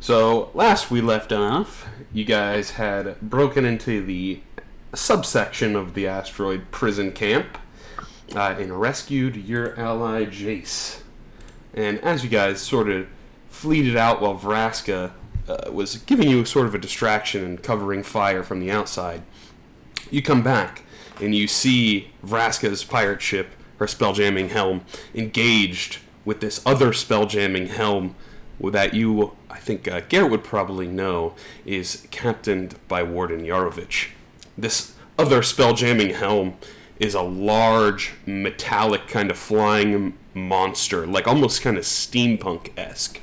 So, last we left off, you guys had broken into the subsection of the asteroid prison camp and rescued your ally Jace. And as you guys sort of fleeted out while Vraska was giving you sort of a distraction and covering fire from the outside, you come back and you see Vraska's pirate ship, her spelljamming helm, engaged with this other spelljamming helm that you, I think Garrett would probably know, is captained by Warden Yarovich. This other spelljamming helm is a large, metallic kind of flying monster, like almost kind of steampunk-esque,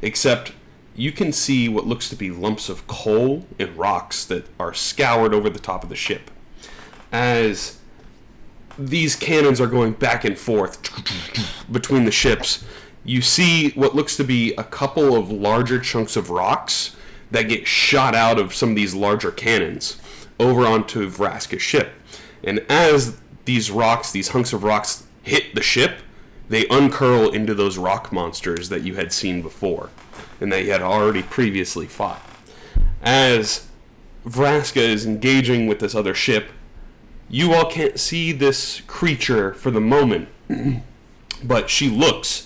except you can see what looks to be lumps of coal and rocks that are scoured over the top of the ship. As these cannons are going back and forth between the ships, you see what looks to be a couple of larger chunks of rocks that get shot out of some of these larger cannons over onto Vraska's ship. And as these rocks, these hunks of rocks, hit the ship, they uncurl into those rock monsters that you had seen before and that you had already previously fought. As Vraska is engaging with this other ship, you all can't see this creature for the moment, but she looks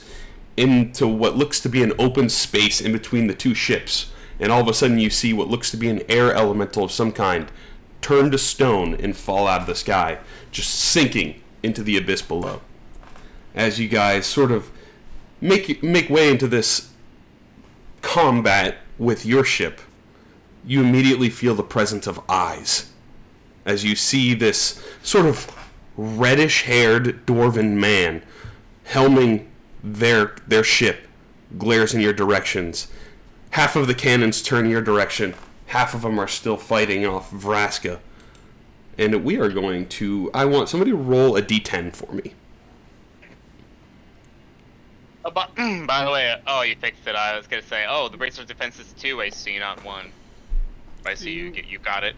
into what looks to be an open space in between the two ships, and all of a sudden you see what looks to be an air elemental of some kind turn to stone and fall out of the sky, just sinking into the abyss below. As you guys sort of make way into this combat with your ship, you immediately feel the presence of eyes as you see this sort of reddish-haired dwarven man helming their ship glares in your directions. Half of the cannons turn your direction. Half of them are still fighting off Vraska. And we are going to... I want somebody to roll a d10 for me. By the way, you fixed it. I was going to say, the bracelet defense is 2 AC, not 1. I see you got it.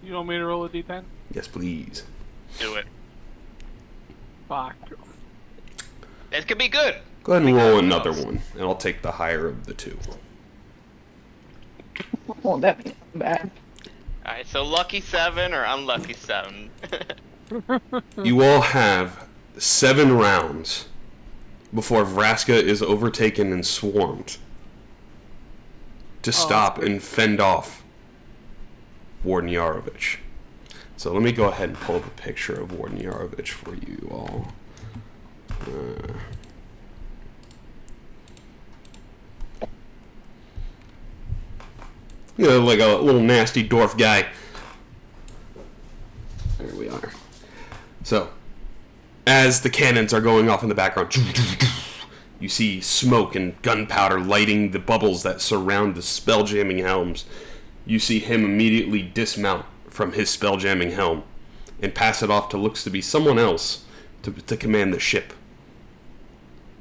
You want me to roll a d10? Yes, please. Do it. Fuck. This could be good. Go ahead and roll another one, and I'll take the higher of the two. Won't that be bad? Alright, so lucky 7 or unlucky 7? You all have 7 rounds before Vraska is overtaken and swarmed to stop and fend off Warden Yarovich. So let me go ahead and pull up a picture of Warden Yarovich for you all. Like a little nasty dwarf guy. There we are. So, as the cannons are going off in the background, you see smoke and gunpowder lighting the bubbles that surround the spelljamming helms. You see him immediately dismount from his spelljamming helm and pass it off to looks to be someone else to command the ship.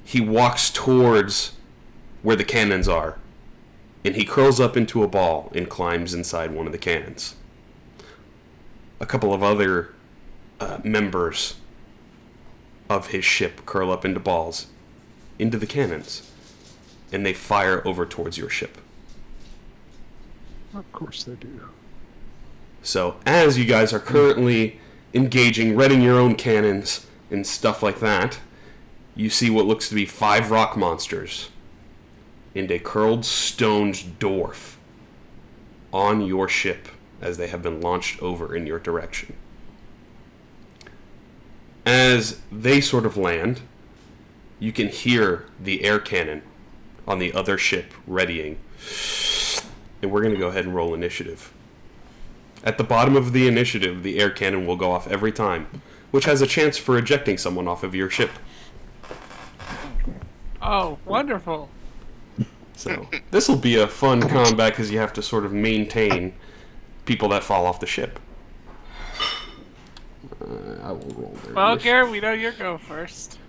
He walks towards where the cannons are, and he curls up into a ball and climbs inside one of the cannons. A couple of other members of his ship curl up into balls into the cannons, and they fire over towards your ship. Of course they do. So, as you guys are currently engaging, readying your own cannons and stuff like that, you see what looks to be 5 rock monsters and a curled stoned dwarf on your ship as they have been launched over in your direction. As they sort of land, you can hear the air cannon on the other ship readying. And we're going to go ahead and roll initiative. At the bottom of the initiative, the air cannon will go off every time, which has a chance for ejecting someone off of your ship. Oh, wonderful. So, this will be a fun combat because you have to sort of maintain people that fall off the ship. I will roll there. Well, Garrett, we know you're go first.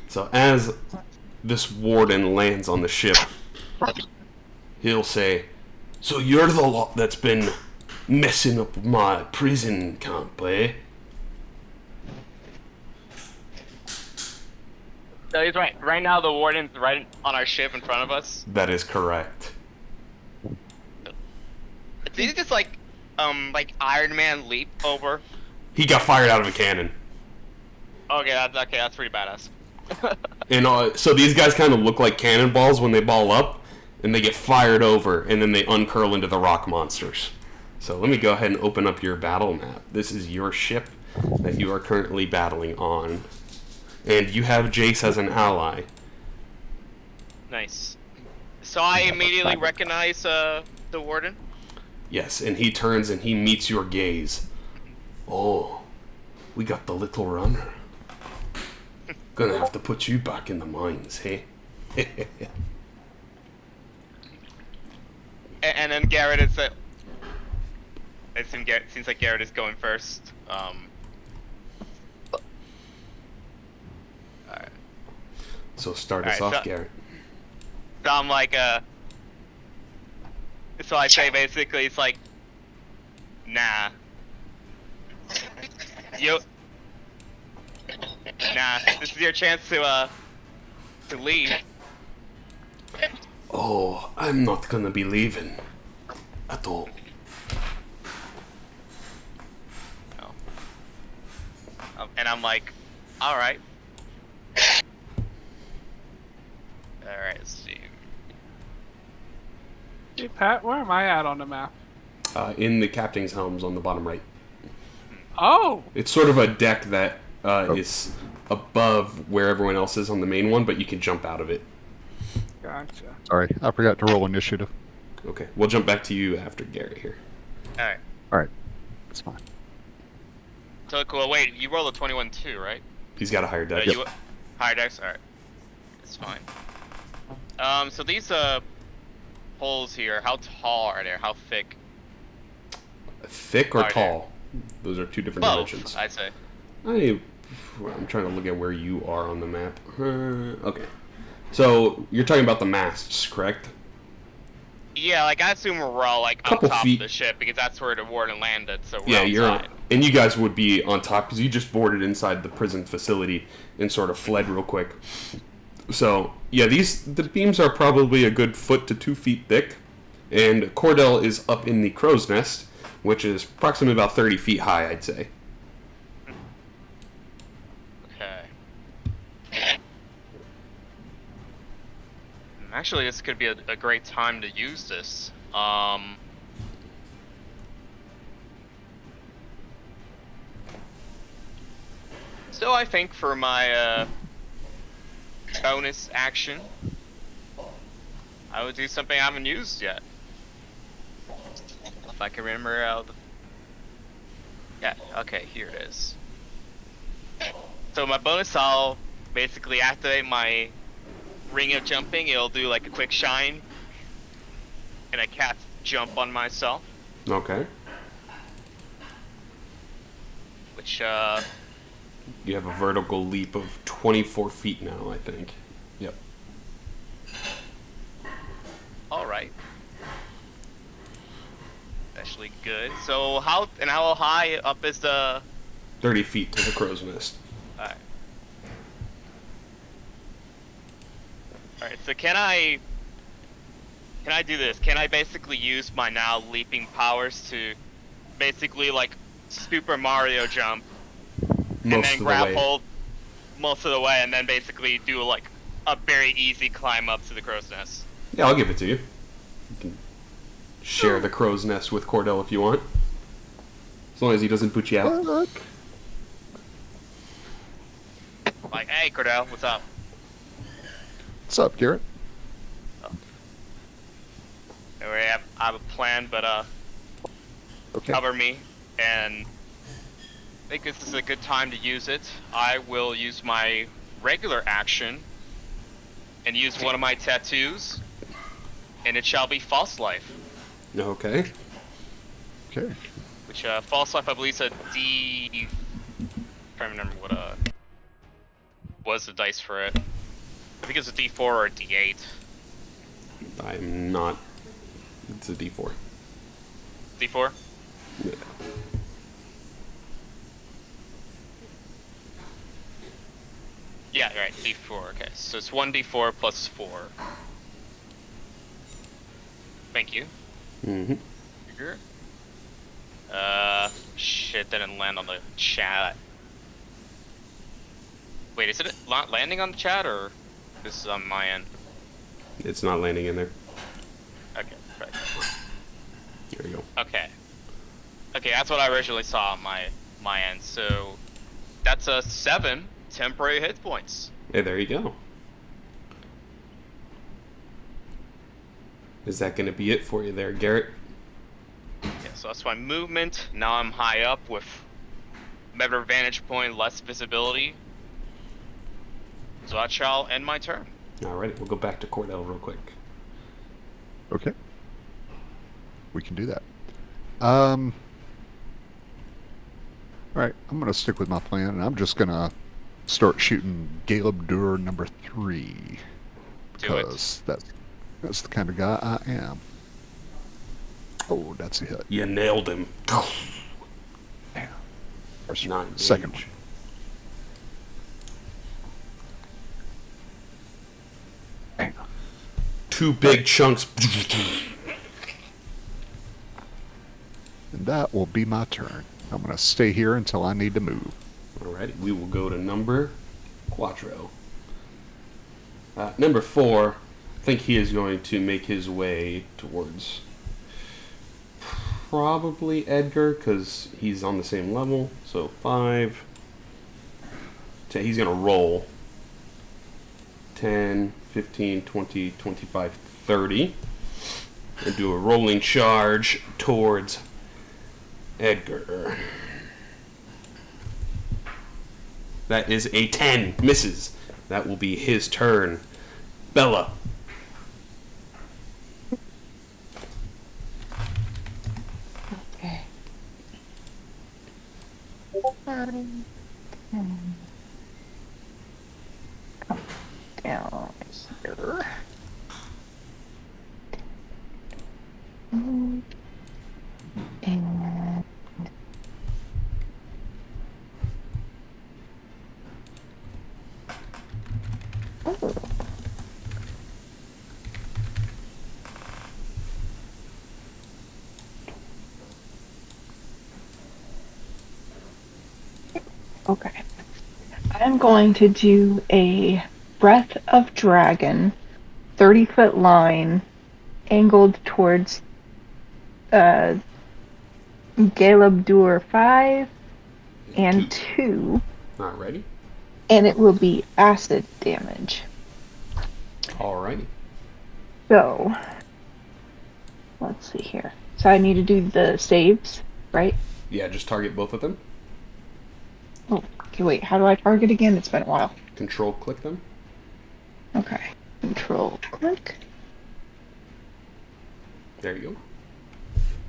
So, as this warden lands on the ship, he'll say, "So you're the lot that's been messing up my prison camp, eh?" No, he's right. Right now, the warden's right on our ship in front of us. That is correct. Did he just like Iron Man leap over? He got fired out of a cannon. Okay, that's pretty badass. And so these guys kind of look like cannonballs when they ball up, and they get fired over, and then they uncurl into the rock monsters. So let me go ahead and open up your battle map. This is your ship that you are currently battling on. And you have Jace as an ally. Nice. So I immediately recognize the warden. Yes, and he turns and he meets your gaze. Oh, we got the little runner. Gonna have to put you back in the mines, hey? And then Garrett is seems like Garrett is going first. Alright. So start us off, Garrett. So I'm like, so I say basically, it's like, nah. Nah, this is your chance to leave. Oh, I'm not gonna be leaving. At all. No. And I'm like, alright. Alright, let's see. Hey, Pat, where am I at on the map? In the captain's helms on the bottom right. Oh! It's sort of a deck that is above where everyone else is on the main one, but you can jump out of it. Gotcha. Sorry, I forgot to roll initiative. Okay, we'll jump back to you after Garrett here. Alright. Alright, that's fine. So cool. Wait, you rolled a 21 too, right? He's got a higher deck. Higher decks? Alright. That's fine. So these poles here, how tall are they? How thick? Thick or Are they? tall? Those are two different Both, dimensions. I'd say. I'm trying to look at where you are on the map. Okay. So, you're talking about the masts, correct? Yeah, like I assume we're all like up Couple top feet. of the ship because that's where the warden landed. So we're Yeah, outside. you're on. And you guys would be on top because you just boarded inside the prison facility and sort of fled real quick. So, yeah, the beams are probably a good foot to 2 feet thick. And Cordell is up in the crow's nest, which is approximately about 30 feet high, I'd say. Okay. Actually, this could be a great time to use this. So I think for my bonus action, I would do something I haven't used yet. If I can remember how the... Yeah, okay, here it is. So my bonus, I'll basically activate my ring of jumping. It'll do like a quick shine, and I cast jump on myself, Okay. which You have a vertical leap of 24 feet now, I think. Yep. all right, actually good. So how high up is the? 30 feet to the crow's nest. Alright. Alright, so can I do this? Can I basically use my now leaping powers to basically like Super Mario jump and Most then of the grab way. hold most of the way and then basically do like a very easy climb up to the crow's nest? Yeah, I'll give it to you. You can share the crow's nest with Cordell if you want. As long as he doesn't put you out. Like, hey Cordell, what's up? What's up, Garrett? Anyway, I have a plan, but Okay. cover me, and I think this is a good time to use it. I will use my regular action and use one of my tattoos, and it shall be False Life. Okay. Okay. Which, False Life, I believe, is a D... I'm trying to remember what, was the dice for it. I think it's a D4 or a D8. I'm not. It's a D4. D4? Yeah. Yeah, right. D4. Okay, so it's 1d4 plus 4. Thank you. Mm-hmm. Trigger. Shit, didn't land on the chat. Wait, is it not landing on the chat, or this is on my end? It's not landing in there. Okay, right. There you go. Okay. Okay, that's what I originally saw on my end. So that's a 7 temporary hit points. Hey, there you go. Is that going to be it for you there, Garrett? Yeah, so that's my movement. Now I'm high up with better vantage point, less visibility. So that shall end my turn. Alright, we'll go back to Cordell real quick. Okay. We can do that. All right, I'm going to stick with my plan, and I'm just going to start shooting Galeb Dur number 3. Do it. Because that's the kind of guy I am. Oh, that's a hit. You nailed him. First Not one. Second one. damage. Bam. 2 big chunks. And that will be my turn. I'm going to stay here until I need to move. Alrighty, we will go to number Quattro. Number 4, I think he is going to make his way towards probably Edgar, because he's on the same level. So 5. He's going to roll 10, 15, 20, 25, 30. And do a rolling charge towards Edgar. That is a 10. Misses. That will be his turn. Bella. Okay. Down here. And oh. Okay. I'm going to do a Breath of Dragon, 30-foot line, angled towards Galeb Dur 5 and 2, Alrighty. and it will be acid damage. Alrighty. So, let's see here. So I need to do the saves, right? Yeah, just target both of them. Oh, okay, wait, how do I target again? It's been a while. Control click them. Okay. Control click. There you go.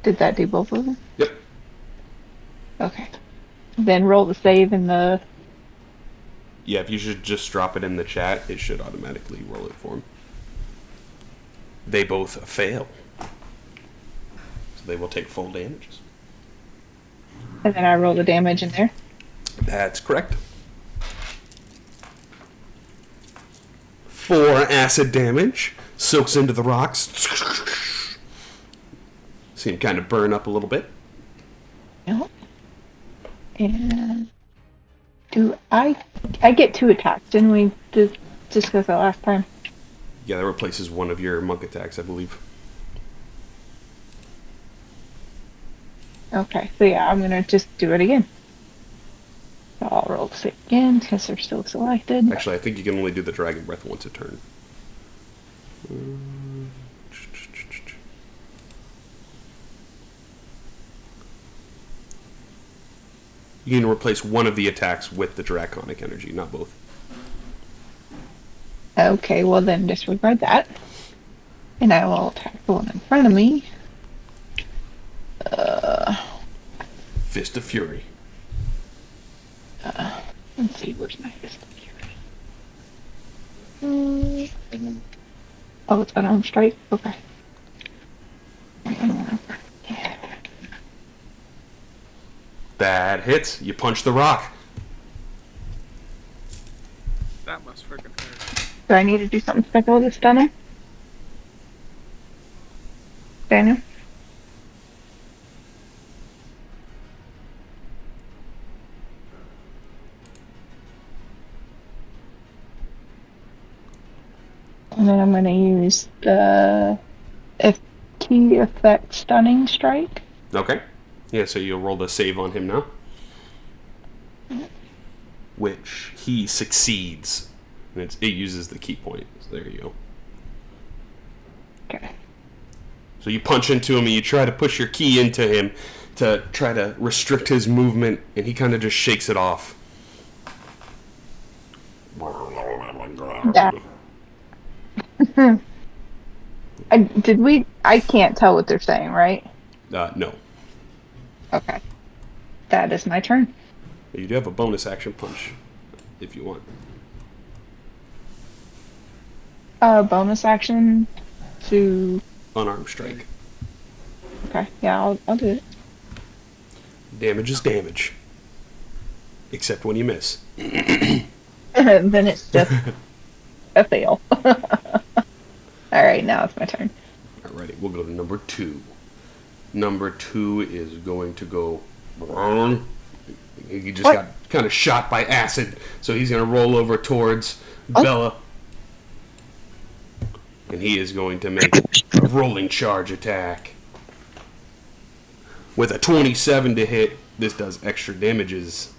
Did that do both of them? Yep. Okay. Then roll the save in the... Yeah, if you should just drop it in the chat, it should automatically roll it for him. They both fail. So they will take full damages. And then I roll the damage in there. That's correct. 4 acid damage. Soaks into the rocks. See him kind of burn up a little bit. Yep. And do I get 2 attacks? Didn't we discuss that last time? Yeah, that replaces one of your monk attacks, I believe. Okay, so yeah, I'm gonna just do it again. So I'll roll the save again because they're still selected. Actually, I think you can only do the Dragon Breath once a turn. You can replace one of the attacks with the Draconic energy, not both. Okay, well then disregard that. And I will attack the one in front of me. Fist of Fury. Let's see, where's my fist of fury? Oh, it's unarmed strike? Okay. That hits. You punch the rock. That must freaking hurt. Do I need to do something special with this stunning? Daniel? And then I'm going to use the key effect stunning strike. Okay. Yeah, so you'll roll the save on him now. Which he succeeds. And it uses the key point. So there you go. Okay. So you punch into him and you try to push your key into him to try to restrict his movement, and he kind of just shakes it off. Yeah. I can't tell what they're saying, right? No. Okay. That is my turn. You do have a bonus action punch, if you want. Bonus action to... Unarmed strike. Okay, yeah, I'll do it. Damage is damage. Except when you miss. Then it's just a fail. Alright, now it's my turn. Alrighty, we'll go to number 2. Number 2 is going to go wrong. He just got kind of shot by acid, so he's going to roll over towards Bella. And he is going to make a rolling charge attack. With a 27 to hit, this does extra damages.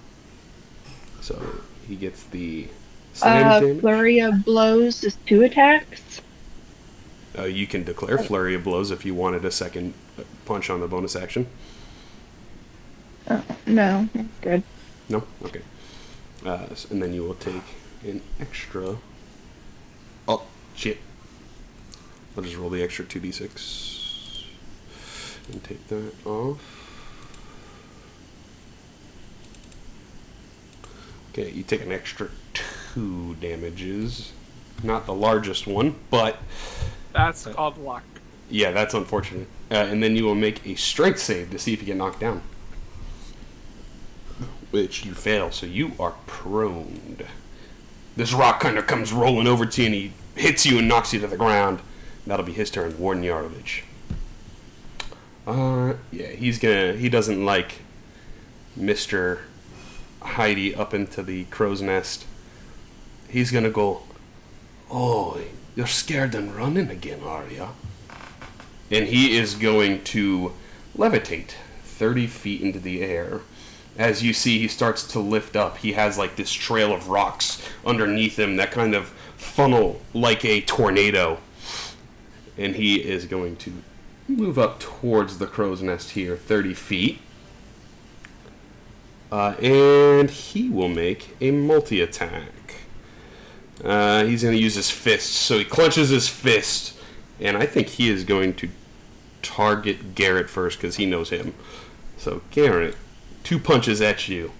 So he gets the slam damage. Flurry of blows is 2 attacks. You can declare flurry of blows if you wanted a second punch on the bonus action. No, that's good. No? Okay. And then you will take an extra... Oh, shit. I'll just roll the extra 2d6 and take that off. Okay, you take an extra 2 damages. Not the largest one, but... That's called luck. Yeah, that's unfortunate. And then you will make a strength save to see if you get knocked down. Which you fail, so you are prone. This rock kind of comes rolling over to you and he hits you and knocks you to the ground. That'll be his turn, Warden Yarovich. Yeah, he doesn't like Mr. Heidi up into the crow's nest. He's gonna go, "Oh, you're scared and running again, are ya?" And he is going to levitate 30 feet into the air. As you see, he starts to lift up. He has like this trail of rocks underneath him that kind of funnel like a tornado. And he is going to move up towards the crow's nest here, 30 feet. And he will make a multi-attack. He's going to use his fist. So he clenches his fist. And I think he is going to target Garrett first because he knows him. So Garrett, 2 punches at you.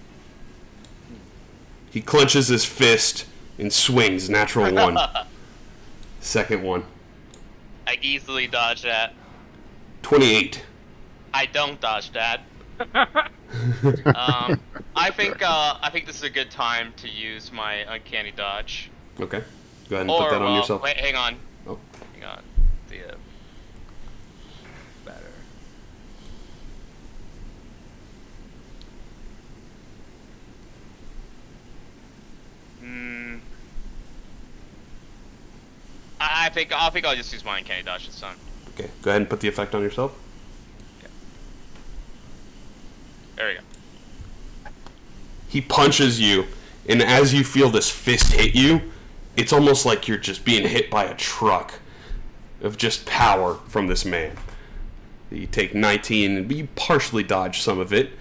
He clenches his fist and swings. Natural 1. Second one. I easily dodge that. 28. I don't dodge that. I think this is a good time to use my uncanny dodge. Okay. Go ahead and put that on yourself. Wait, hang on. Oh. Hang on. Better. I think I'll just use my uncanny dodge this time. Okay. Go ahead and put the effect on yourself. Okay. There we go. He punches you, and as you feel this fist hit you, it's almost like you're just being hit by a truck of just power from this man. You take 19, but you partially dodge some of it.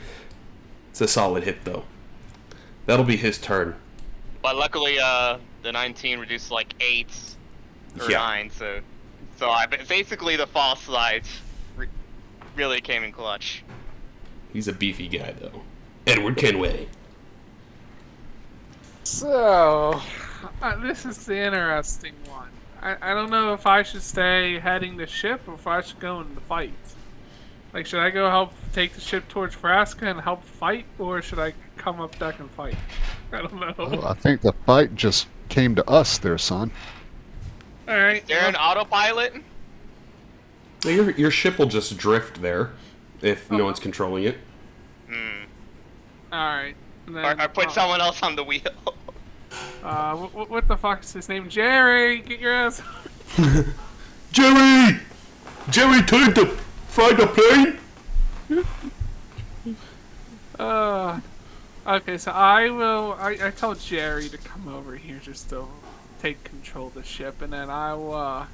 It's a solid hit, though. That'll be his turn. But luckily, the 19 reduced to like 8 or 9, so basically the false slide really came in clutch. He's a beefy guy, though. Edward Kenway. So, this is the interesting one. I don't know if I should stay heading the ship or if I should go in the fight. Like, should I go help take the ship towards Vraska and help fight, or should I come up deck and fight? I don't know. Well, I think the fight just came to us there, son. All right. Is there an autopilot? Your ship will just drift there if no one's controlling it. Hmm. All right. And then, Or put someone else on the wheel. what the fuck is his name? Jerry, get your ass. Jerry! Jerry, time to fly the plane! Okay, so I tell Jerry to come over here just to take control of the ship, and then I'm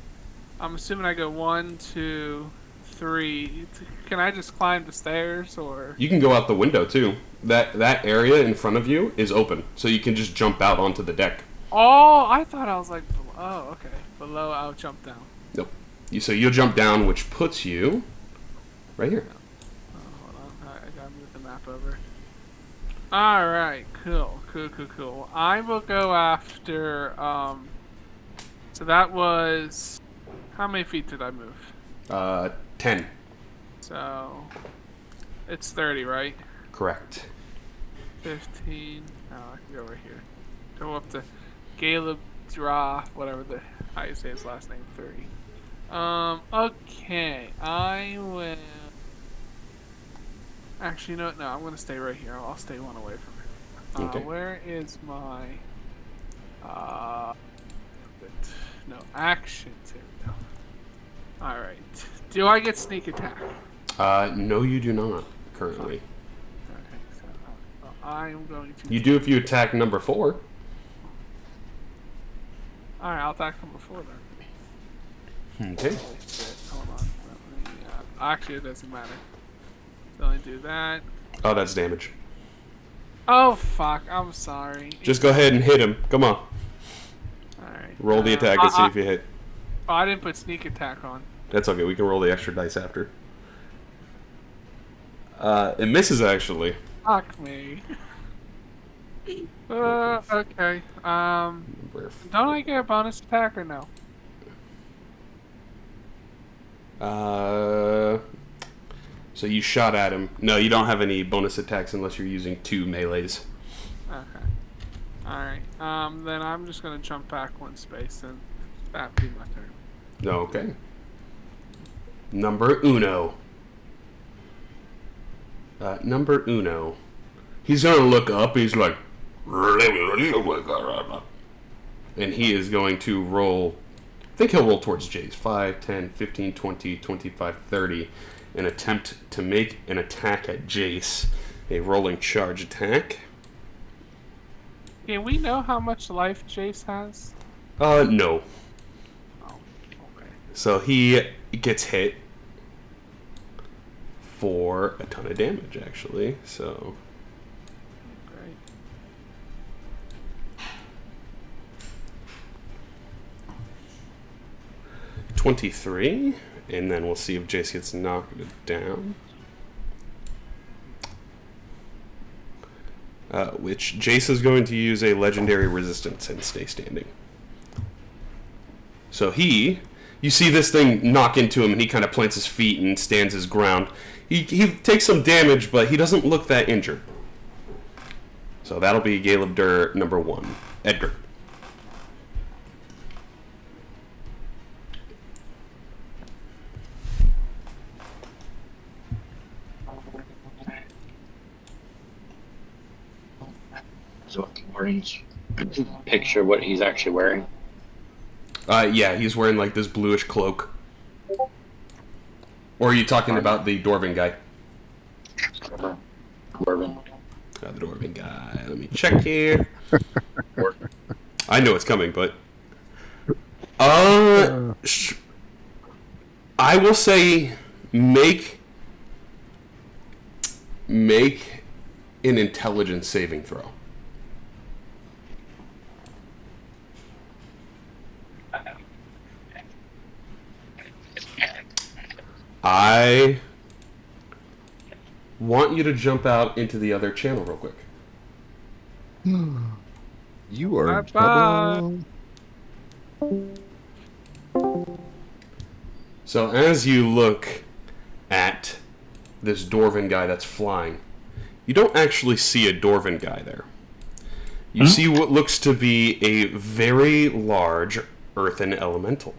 assuming I go 1, 2, 3. Can I just climb the stairs, or? You can go out the window too. That area in front of you is open, so you can just jump out onto the deck. Oh, I thought I was like, oh, okay. Below, I'll jump down. Nope. So you'll jump down, which puts you right here. Oh, hold on. Alright, I gotta move the map over. Alright, cool. I will go after, so that was, how many feet did I move? 10. So, it's 30, right? Correct. 15, oh, I can go over here. Go up to Caleb Draw, whatever how you say his last name, 30. Okay, I will... Actually, no, I'm gonna stay right here. I'll stay one away from her. Okay. Where is my... No, actions. Here we go. Alright. Do I get sneak attack? No, you do not, currently. Okay, so I am going to... You do if you attack number 4. Alright, I'll attack him before then. Okay. Holy shit, hold on. Let me, actually, it doesn't matter. So I do that. Oh, that's damage. Oh, fuck. I'm sorry. Just go ahead and hit him. Come on. Alright. Roll the attack and see if you hit. Oh, I didn't put sneak attack on. That's okay. We can roll the extra dice after. It misses, actually. Fuck me. Okay. Don't I get a bonus attack or no? So you shot at him. No, you don't have any bonus attacks unless you're using 2 melees. Okay. Alright. Then I'm just gonna jump back 1 space and that'd be my turn. Okay. Number uno. Number uno. He's gonna look up. He's like, and he is going to roll. I think he'll roll towards Jace. 5, 10, 15, 20, 25, 30. And attempt to make an attack at Jace. A rolling charge attack. Can we know how much life Jace has? No. Oh, okay. So he gets hit for a ton of damage, actually. So Great. 23, and then we'll see if Jace gets knocked down. Which Jace is going to use a legendary resistance and stay standing. So you see this thing knock into him, and he kind of plants his feet and stands his ground. He takes some damage, but he doesn't look that injured. So that'll be Caleb Durr number 1. Edgar. So orange picture what he's actually wearing. Yeah, he's wearing like this bluish cloak. Or are you talking about the Dwarven guy? Dwarven. The Dwarven guy. Let me check here. I know it's coming, but I will say make an intelligence saving throw. I want you to jump out into the other channel real quick. You are in Bye-bye. trouble. So as you look at this dwarven guy that's flying. You don't actually see a dwarven guy there. You see what looks to be a very large earthen elemental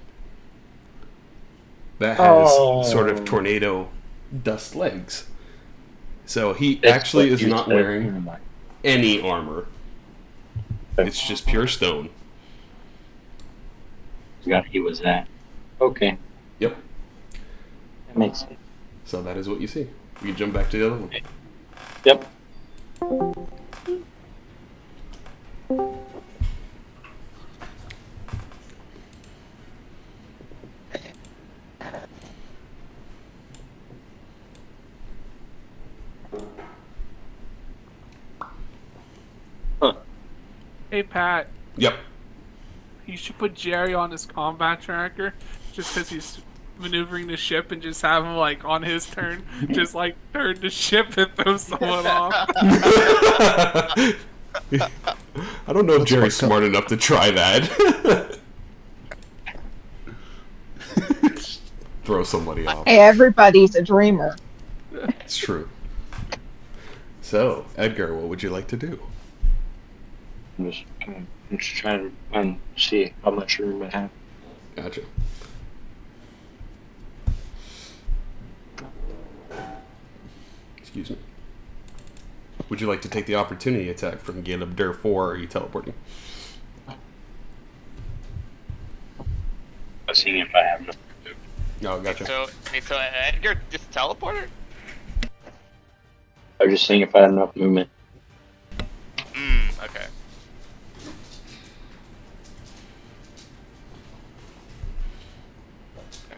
that has sort of tornado dust legs. So he actually is not wearing any armor. It's just pure stone. Forgot he was that. Okay. Yep. That makes sense. So that is what you see. We can jump back to the other one. Yep. Hey, Pat. Yep. You should put Jerry on his combat tracker just because he's maneuvering the ship and just have him, like, on his turn, just, like, turn the ship and throw someone off. I don't know if Jerry's smart enough to try that. Throw somebody off. Hey, everybody's a dreamer. It's true. So, Edgar, what would you like to do? I'm just trying to see how much room I have. Gotcha. Excuse me. Would you like to take the opportunity attack from Caleb Dur 4, or are you teleporting? I'm seeing if I have enough. Oh, gotcha. So Edgar just teleported? I was just seeing if I had enough movement. Okay.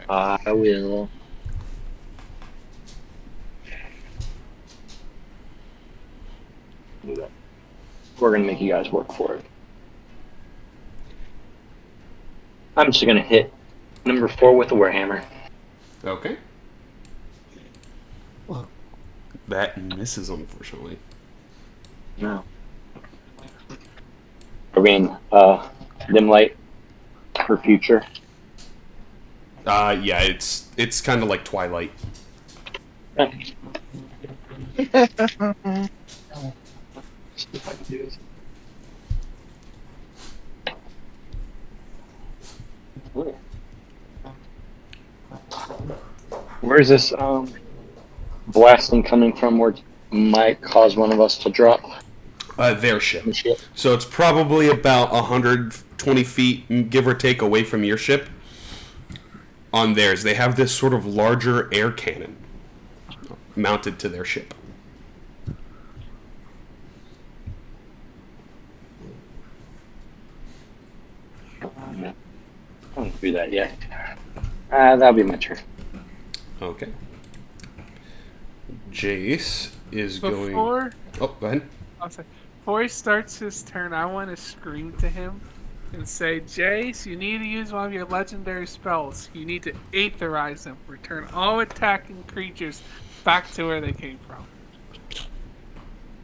I will. Do that. We're gonna make you guys work for it. I'm just gonna hit number 4 with a warhammer. Okay. Well, that misses, unfortunately. No. I mean, dim light for future. Yeah, it's kind of like Twilight. See if I can do this. Where's this blasting coming from where it might cause one of us to drop? Their ship. So it's probably about 120 feet, give or take, away from your ship. On theirs, they have this sort of larger air cannon mounted to their ship. I don't do that yet. That'll be my turn. Okay. Jace is going... Before Oh, go ahead. before he starts his turn, I want to scream to him and say, Jace, you need to use one of your legendary spells. You need to Aetherize them. Return all attacking creatures back to where they came from.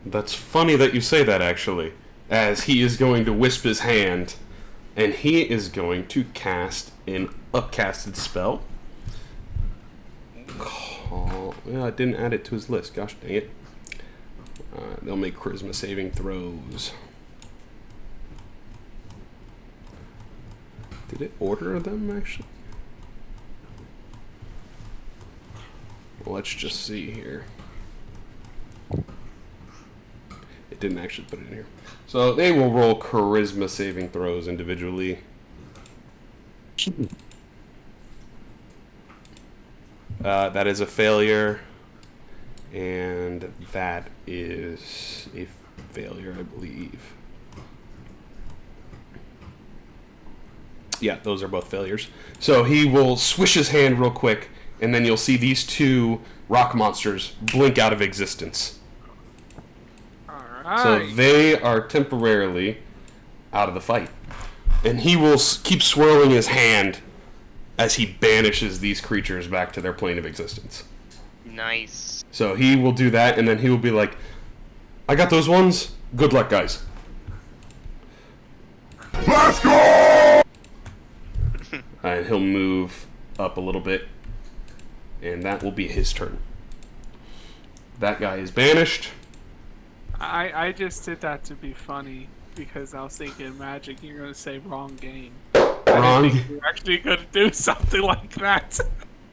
That's funny that you say that, actually, as he is going to wisp his hand, and he is going to cast an upcasted spell. Well, I didn't add it to his list. Gosh dang it. They'll make charisma saving throws. Did it order them, actually? Well, let's just see here. It didn't actually put it in here. So they will roll charisma saving throws individually. That is a failure. And that is a failure, I believe. Yeah, those are both failures. So he will swish his hand real quick, and then you'll see these two rock monsters blink out of existence. Alright. So they are temporarily out of the fight. And he will keep swirling his hand as he banishes these creatures back to their plane of existence. Nice. So he will do that, and then he will be like, I got those ones. Good luck, guys. Let's go! And he'll move up a little bit, and that will be his turn. That guy is banished. I just did that to be funny because I was thinking, Magic, you're gonna say wrong game. Wrong. I didn't think you're actually gonna do something like that.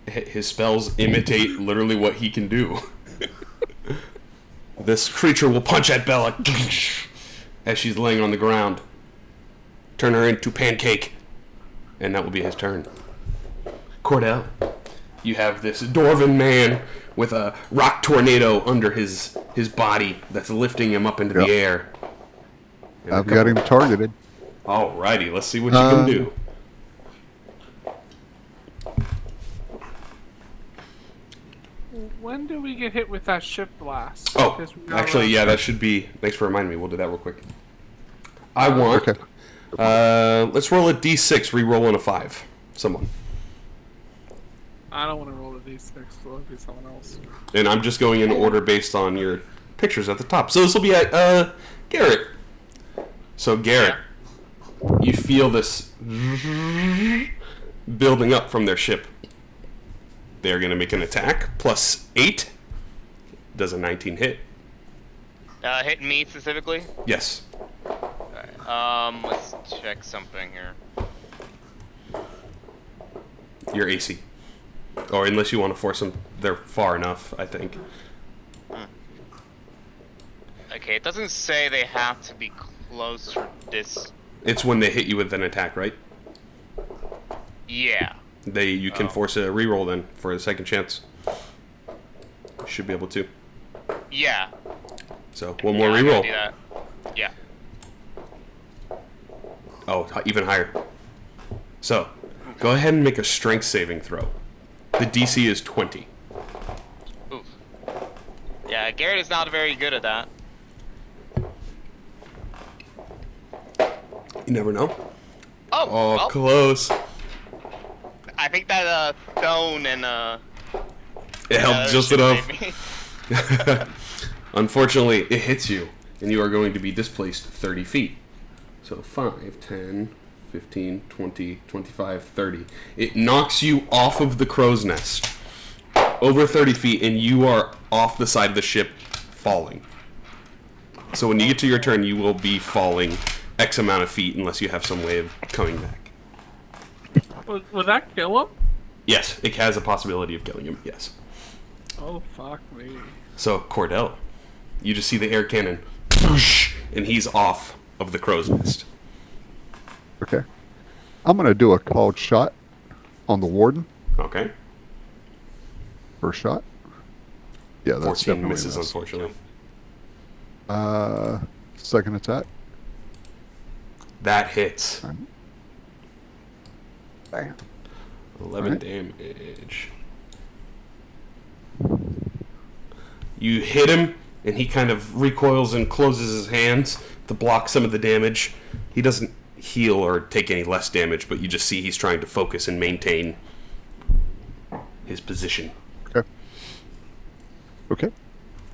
His spells imitate literally what he can do. This creature will punch at Bella as she's laying on the ground. Turn her into pancake. And that will be his turn. Cordell, you have this dwarven man with a rock tornado under his body that's lifting him up into the air. And I've got him targeted. Alrighty, let's see what you can do. When do we get hit with that ship blast? Oh, Because we got actually, around- yeah, that should be... Thanks for reminding me. We'll do that real quick. I want... Okay. Let's roll a d6, re-roll on a 5. Someone. I don't want to roll a d6, so it'll be someone else. And I'm just going in order based on your pictures at the top. So this will be at Garrett. So Garrett, you feel this building up from their ship. They're going to make an attack. Plus 8. Does a 19 hit? Hitting me specifically? Yes. Alright, let's check something here. Your AC. Or unless you want to force them, they're far enough, I think. Okay, it doesn't say they have to be close for this. It's when they hit you with an attack, right? Yeah. You can force a reroll then for a second chance. Should be able to. Yeah. So one more I'm gonna reroll. do that. Yeah. Oh, even higher. So go ahead and make a strength saving throw. The DC is 20. Oof. Yeah, Garrett is not very good at that. You never know. Oh, Oh, well, close. I think that stone and It helped just shit enough. made me- Unfortunately, it hits you, and you are going to be displaced 30 feet. So 5, 10, 15, 20, 25, 30. It knocks you off of the crow's nest. Over 30 feet, and you are off the side of the ship, falling. So when you get to your turn, you will be falling X amount of feet, unless you have some way of coming back. Would that kill him? Yes, it has a possibility of killing him, yes. Oh, fuck me. So, Cordell, you just see the air cannon, and he's off of the crow's nest. Okay. I'm going to do a called shot on the Warden. Okay. First shot. Yeah, that's 14 definitely a misses, miss. unfortunately. Second attack. That hits. Bam. 11 Alright. damage. You hit him, and he kind of recoils and closes his hands to block some of the damage. He doesn't heal or take any less damage, but you just see he's trying to focus and maintain his position. Okay. Okay.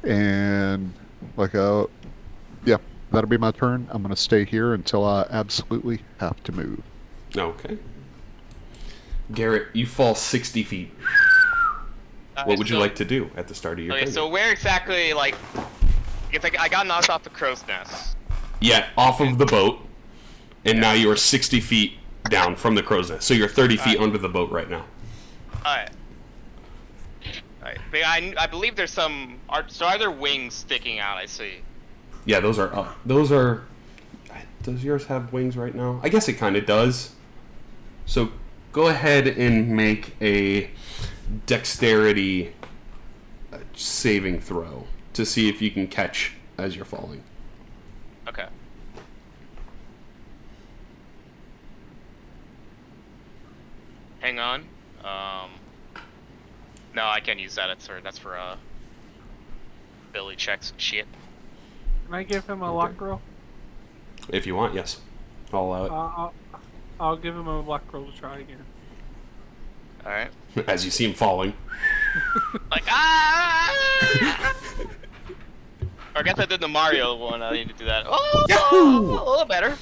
And yeah, that'll be my turn. I'm going to stay here until I absolutely have to move. Okay. Garrett, you fall 60 feet. What would you like to do at the start of your Okay, turn? so where exactly, like, it's like I got knocked off the crow's nest. Yeah, off of the boat, and now you are 60 feet down from the crow's nest. So you're 30 feet under the boat right now. Alright. Alright. But I believe there's some... So are there wings sticking out, I see. Yeah, those are up. Those are... Does yours have wings right now? I guess it kind of does. So go ahead and make a dexterity saving throw to see if you can catch as you're falling. Okay. Hang on. No, I can't use that. That's for Billy checks and shit. Can I give him a luck roll? If you want, yes. I'll allow I'll give him a luck roll to try again. Alright. it. As you see him falling. Like, ah! Or I guess I did the Mario one. I need to do that. Oh, Yahoo! a little better.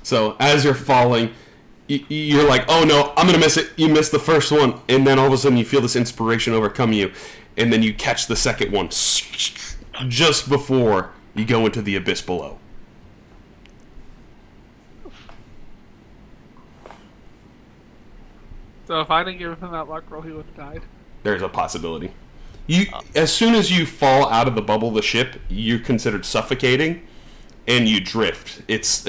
So as you're falling, you're like, oh no, I'm gonna miss it. You miss the first one, and then all of a sudden you feel this inspiration overcome you, and then you catch the second one just before you go into the abyss below. So if I didn't give him that luck roll, he would have died. There's a possibility. As soon as you fall out of the bubble of the ship, you're considered suffocating, and you drift. It's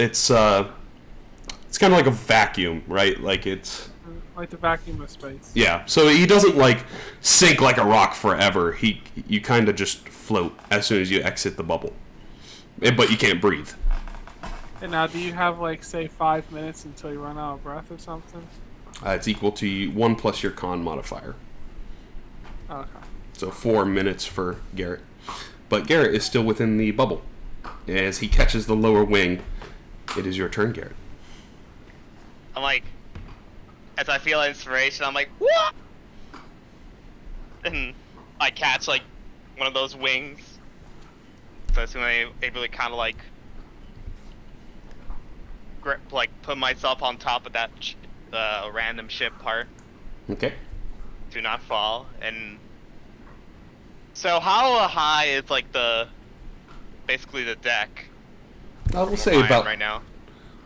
kind of like a vacuum, right? Like it's like the vacuum of space. Yeah. So he doesn't like sink like a rock forever. You kind of just float as soon as you exit the bubble, but you can't breathe. And now, do you have like say 5 minutes until you run out of breath or something? It's equal to 1 plus your con modifier. Okay. So 4 minutes for Garrett. But Garrett is still within the bubble. As he catches the lower wing, it is your turn, Garrett. I'm like, as I feel inspiration, I'm like, what? And I catch like one of those wings. So as soon as I really kind of like grip, like put myself on top of that random ship part. Okay. Do not fall. And so how high is like basically the deck? We'll say about right now.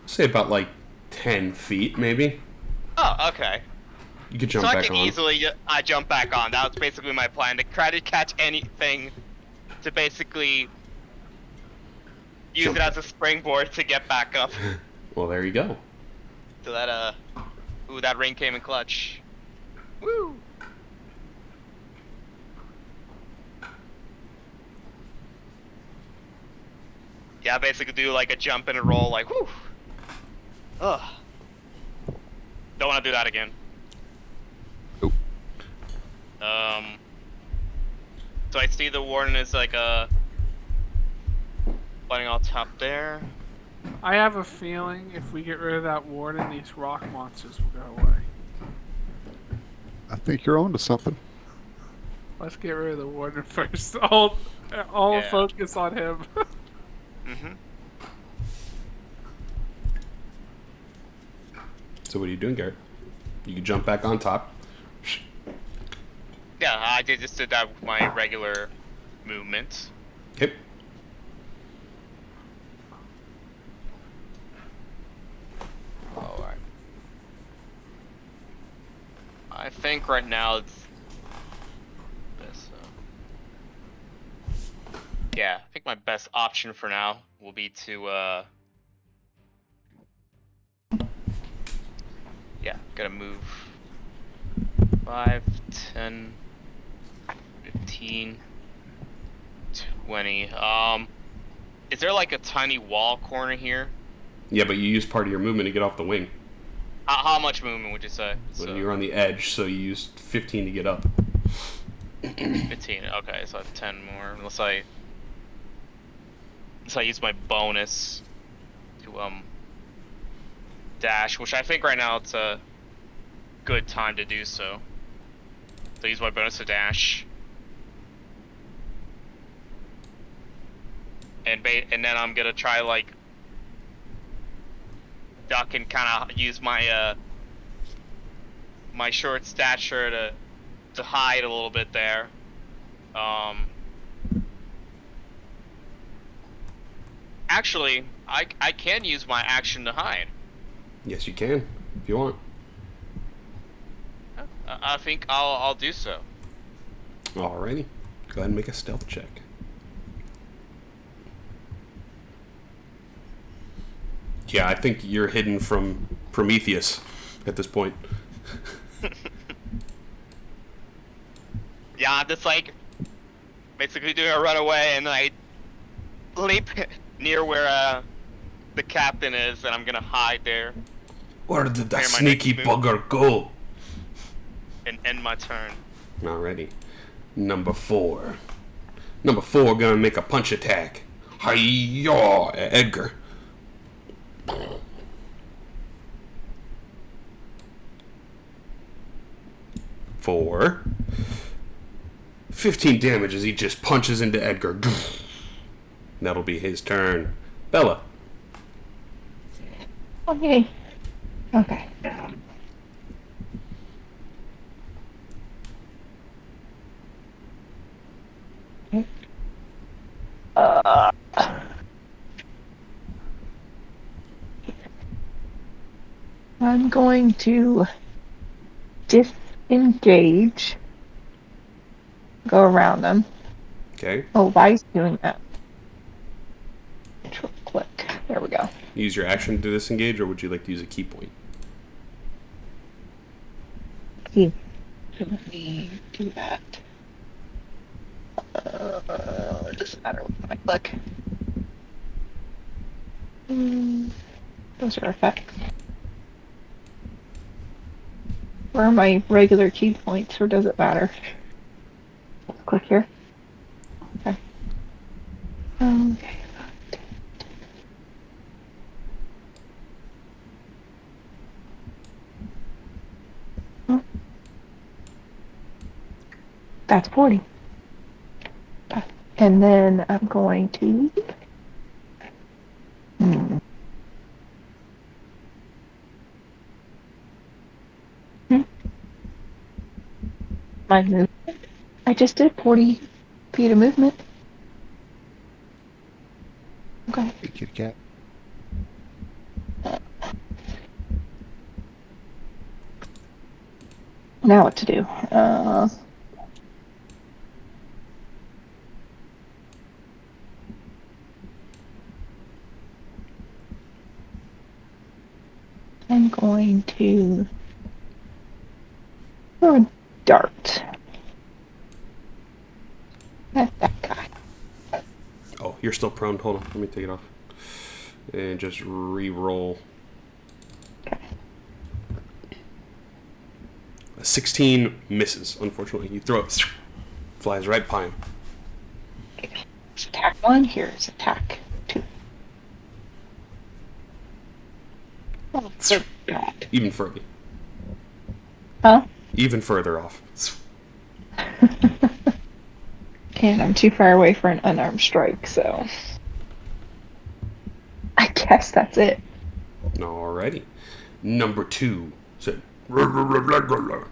Say about like 10 feet, maybe. Oh, okay. You could jump back on. So I back can on. easily jump back on. That was basically my plan, to try to catch anything to basically use Jump it as a springboard to get back up. Well, there you go. So that ooh, that ring came in clutch. Woo! Yeah, basically do like a jump and a roll, like whoo. Ugh. Don't want to do that again. Nope. So I see the warden is like fighting all top there. I have a feeling if we get rid of that warden, these rock monsters will go away. I think you're onto something. Let's get rid of the warden first. All Yeah. focus on him. Mm-hmm. So what are you doing, Garrett? You can jump back on top. Yeah, I just did that with my regular movement. Okay. Alright. I think right now it's this. Yeah, I think my best option for now will be to yeah, gotta move 5, 10, 15, 20. Is there like a tiny wall corner here? Yeah, but you used part of your movement to get off the wing. How much movement would you say? When you're on the edge, so you used 15 to get up. 15. Okay, so I have 10 more. Unless I use my bonus to dash, which I think right now it's a good time to do so. So I use my bonus to dash. And then I'm gonna try like duck and kind of use my my short stature to hide a little bit there. Actually, I can use my action to hide. Yes, you can, if you want. I think I'll do so. Alrighty. Go ahead and make a stealth check. Yeah, I think you're hidden from Prometheus at this point. Yeah, I'm just like basically doing a runaway, and I leap near where the captain is, and I'm gonna hide there Where did that Clear my sneaky next move. bugger go? and end my turn. Alrighty. Number 4. Number 4 gonna make a punch attack. Hi-yaw at Edgar. Four. 15 damage as he just punches into Edgar. That'll be his turn. Bella. Okay. Okay. I'm going to disengage. Go around them. Okay. Oh, why is he doing that? Control click. There we go. Use your action to disengage, or would you like to use a key point? Let me do that. It doesn't matter what I click. Those are effects. Where are my regular key points, or does it matter? Let's click here. Okay. Okay. That's 40. And then I'm going to... My movement. I just did 40 feet of movement. Okay. Hey, kitty cat. Now what to do? I'm going to throw a dart at that guy. Oh, you're still prone. Hold on. Let me take it off. And just re-roll. Okay. A 16 misses, unfortunately. You throw it, flies right by him. It's attack 1. Here's attack 2. Oh, so bad. Even further. Huh? Even further off. And I'm too far away for an unarmed strike, so... I guess that's it. Alrighty. Number 2 said, and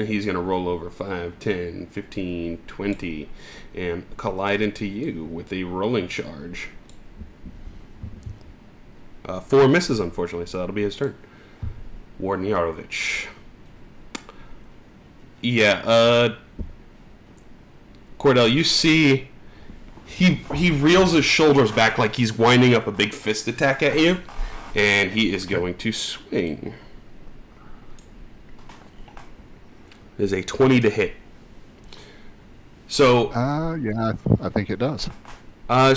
he's going to roll over 5, 10, 15, 20, and collide into you with a rolling charge. 4 misses, unfortunately, so that'll be his turn. Warden Yarovich. Yeah, Cordell, you see he reels his shoulders back like he's winding up a big fist attack at you, and he is going to swing. It is a 20 to hit. So, Yeah, I think it does.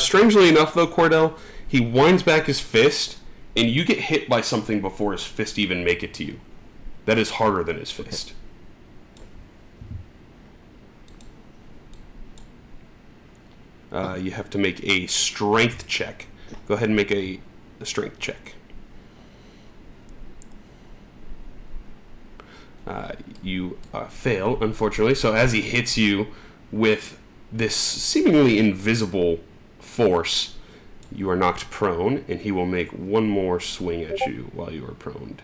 strangely enough, though, Cordell, he winds back his fist, and you get hit by something before his fist even make it to you. That is harder than his fist. You have to make a strength check. Go ahead and make a strength check. You fail, unfortunately. So as he hits you with this seemingly invisible force, you are knocked prone, and he will make one more swing at you while you are prone.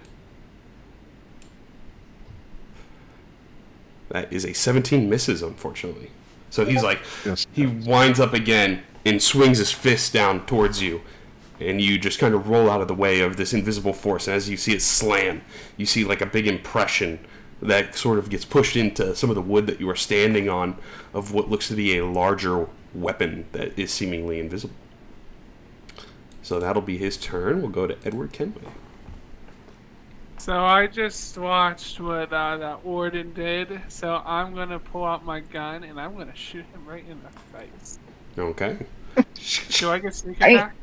That is a 17 misses, unfortunately. So he's like, Yes. he winds up again and swings his fist down towards you. And you just kind of roll out of the way of this invisible force. And as you see it slam, you see like a big impression that sort of gets pushed into some of the wood that you are standing on of what looks to be a larger weapon that is seemingly invisible. So that'll be his turn. We'll go to Edward Kenway. So I just watched what that Warden did, so I'm gonna pull out my gun and I'm gonna shoot him right in the face. Okay. Do I get sneak attack?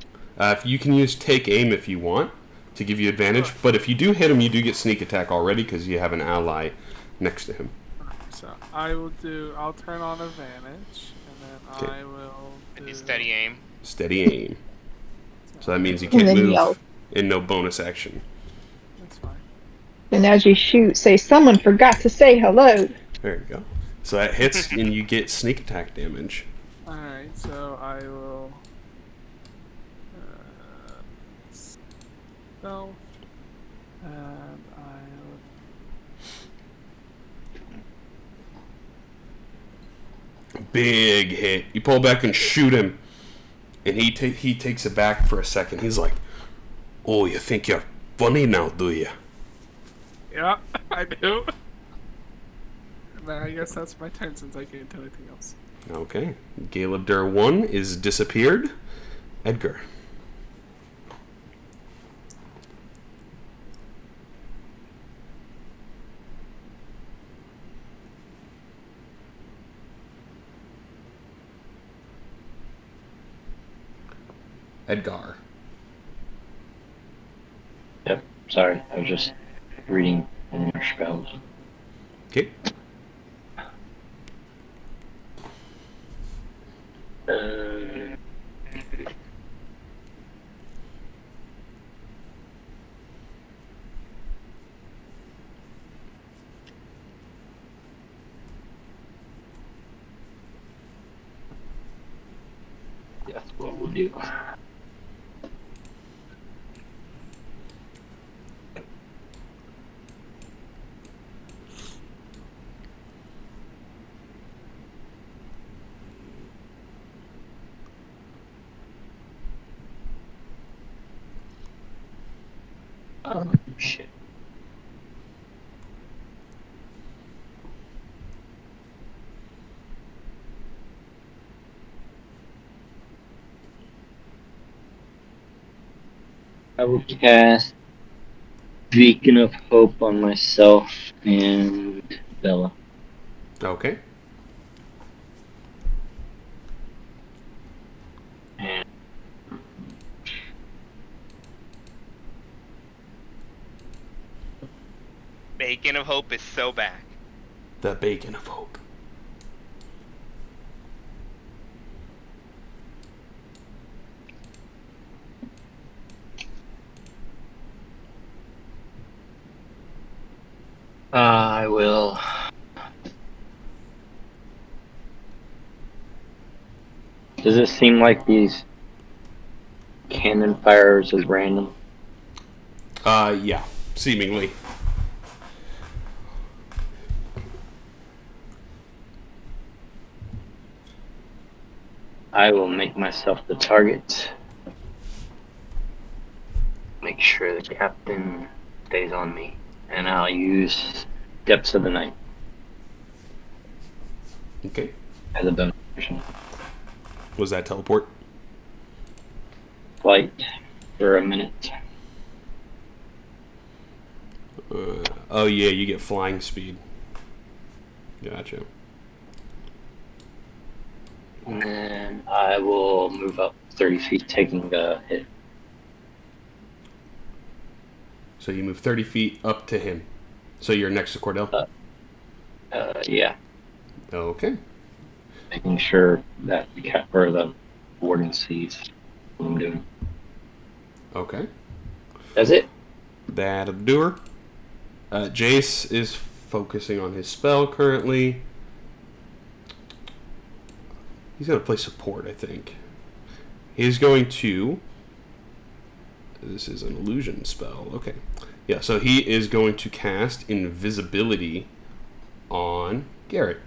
You can use take aim if you want to give you advantage, Sure. but if you do hit him, you do get sneak attack already because you have an ally next to him. So I'll turn on advantage, and then Okay. I will do... Steady aim. Steady aim. So that means you And can't then move yell. and no bonus action. That's fine. And as you shoot, say, someone forgot to say hello. There you go. So that hits and you get sneak attack damage. Alright, so I will... stealth, and I will... Big hit. You pull back and shoot him, and he takes it back for a second. He's like, "Oh, you think you're funny now, do you?" Yeah, I do. But I guess that's my turn since I can't do anything else. Okay. Galebdur 1 is disappeared. Edgar. Edgar. Yep. Sorry, I was just reading one more spells. Okay. That's what we'll do. Oh, shit. I will cast Beacon of Hope on myself and Bella. Okay. And Bacon of Hope is so back. The Bacon of Hope. I will. Does it seem like these cannon fires is random? Yeah. Seemingly. I will make myself the target. Make sure the captain stays on me. And I'll use Depths of the Night Okay. as a bonus action. Was that teleport? Flight for a minute. Oh yeah, you get flying speed. Gotcha. And then I will move up 30 feet, taking the hit. So you move 30 feet up to him. So you're next to Cordell? Yeah. Okay. Making sure that the warden sees what I'm doing. Okay. That's it. That'll do her. Jace is focusing on his spell currently. He's going to play support, I think. He's going to... This is an illusion spell. Okay. Yeah, so he is going to cast invisibility on Garrett.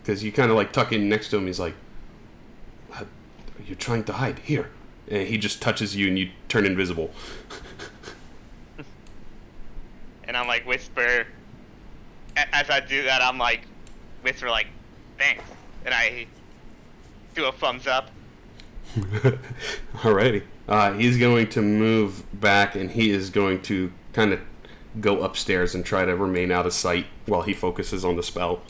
Because you kind of like tuck in next to him. He's like, you're trying to hide. Here. And he just touches you and you turn invisible. And I'm like, whisper. As I do that, I'm like, whisper like, thanks. And I do a thumbs up. Alrighty. He's going to move back and he is going to kind of go upstairs and try to remain out of sight while he focuses on the spell.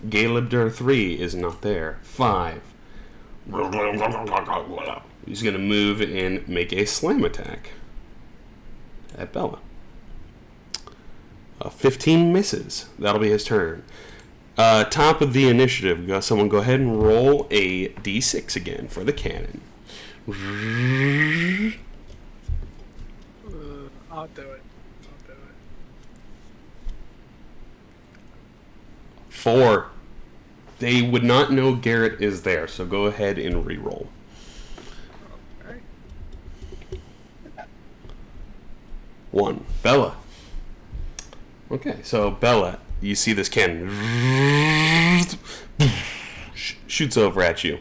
Galebdur 3 is not there. 5. He's going to move and make a slam attack at Bella. 15 misses. That'll be his turn. Top of the initiative. Someone go ahead and roll a d6 again for the cannon. I'll do it. 4. They would not know Garrett is there, so go ahead and re-roll. Okay. 1. Bella. Okay, so Bella, you see this cannon shoots over at you.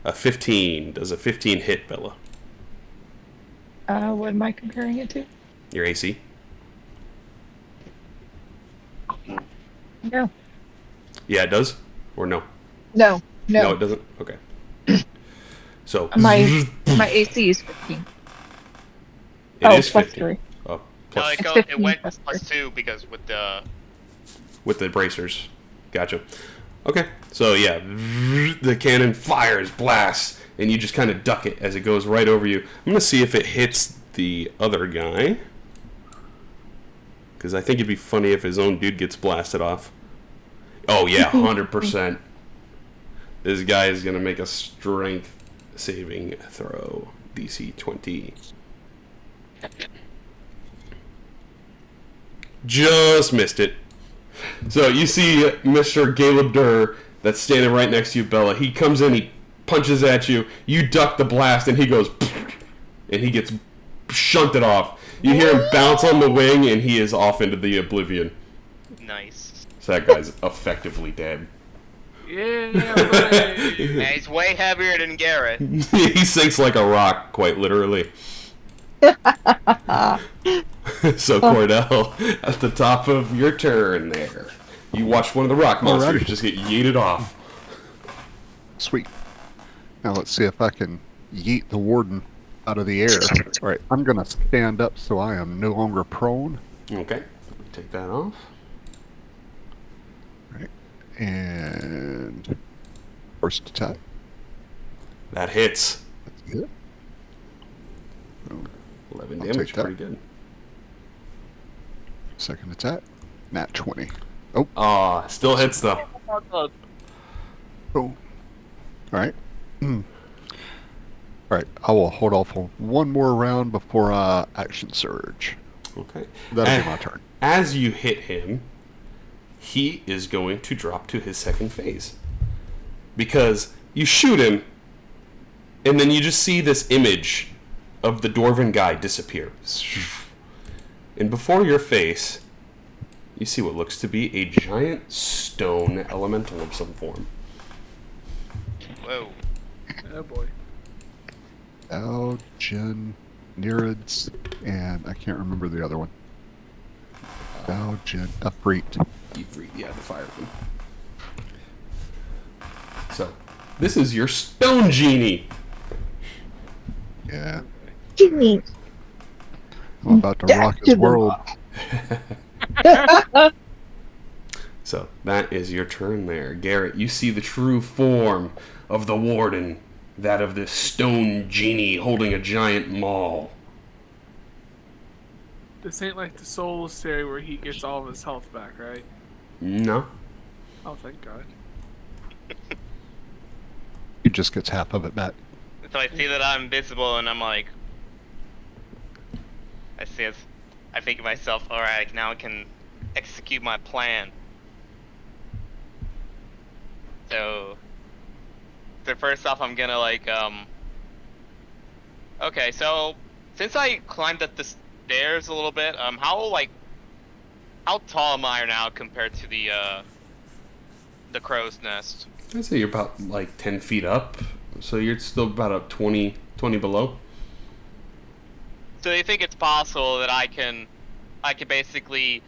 A 15. Does a 15 hit, Bella? What am I comparing it to? Your AC. No. Yeah, it does. Or no? No. No, it doesn't. Okay. So My AC is 15. it is plus 50. 3. Oh, No, plus it, It's go, 15 it went plus plus 2 because with the... with the bracers. Gotcha. Okay, so yeah, the cannon fires, blasts, and you just kind of duck it as it goes right over you. I'm gonna see if it hits the other guy, because I think it'd be funny if his own dude gets blasted off. Oh yeah, 100%. This guy is gonna make a strength saving throw, DC 20. Just missed it. So you see Mr. Caleb Durr that's standing right next to you, Bella. He comes in, he punches at you, you duck the blast, and he goes, and he gets shunted off. You hear him bounce on the wing, and he is off into the oblivion. Nice. So that guy's effectively dead. Yeah, buddy. And he's way heavier than Garrett. He sinks like a rock, quite literally. So Cordell, at the top of your turn there, you watch one of the rock monsters Alrighty. just get yeeted off. Sweet. Now let's see if I can yeet the warden out of the air. Alright, I'm gonna stand up so I am no longer prone. Okay, take that off. Right. And first attack. That hits. That's it. 11 I'll damage, take that. pretty good. Second attack. Nat 20. Aw, still hits though. Oh. Alright. Alright, I will hold off on one more round before action surge. Okay. That'll be my turn. As you hit him, he is going to drop to his second phase. Because you shoot him, and then you just see this image of the Dwarven guy disappear. And before your face, you see what looks to be a giant stone elemental of some form. Whoa. Oh boy. Algen, Nereids, and I can't remember the other one. Algen, Efreet. Efreet, yeah, the fire one. So, this is your stone genie. Yeah. Genie. I'm about to rock his world. So, that is your turn there. Garrett, you see the true form of the Warden, that of this stone genie holding a giant maul. This ain't like the Soul Sterry where he gets all of his health back, right? No. Oh, thank God. He just gets half of it back. So I see that I'm invisible, and I'm like, I think to myself, all right, now I can execute my plan. So first off, I'm gonna okay, so since I climbed up the stairs a little bit, how tall am I now compared to the crow's nest? I'd say you're about like 10 feet up, so you're still about up 20 below. So you think it's possible that I can basically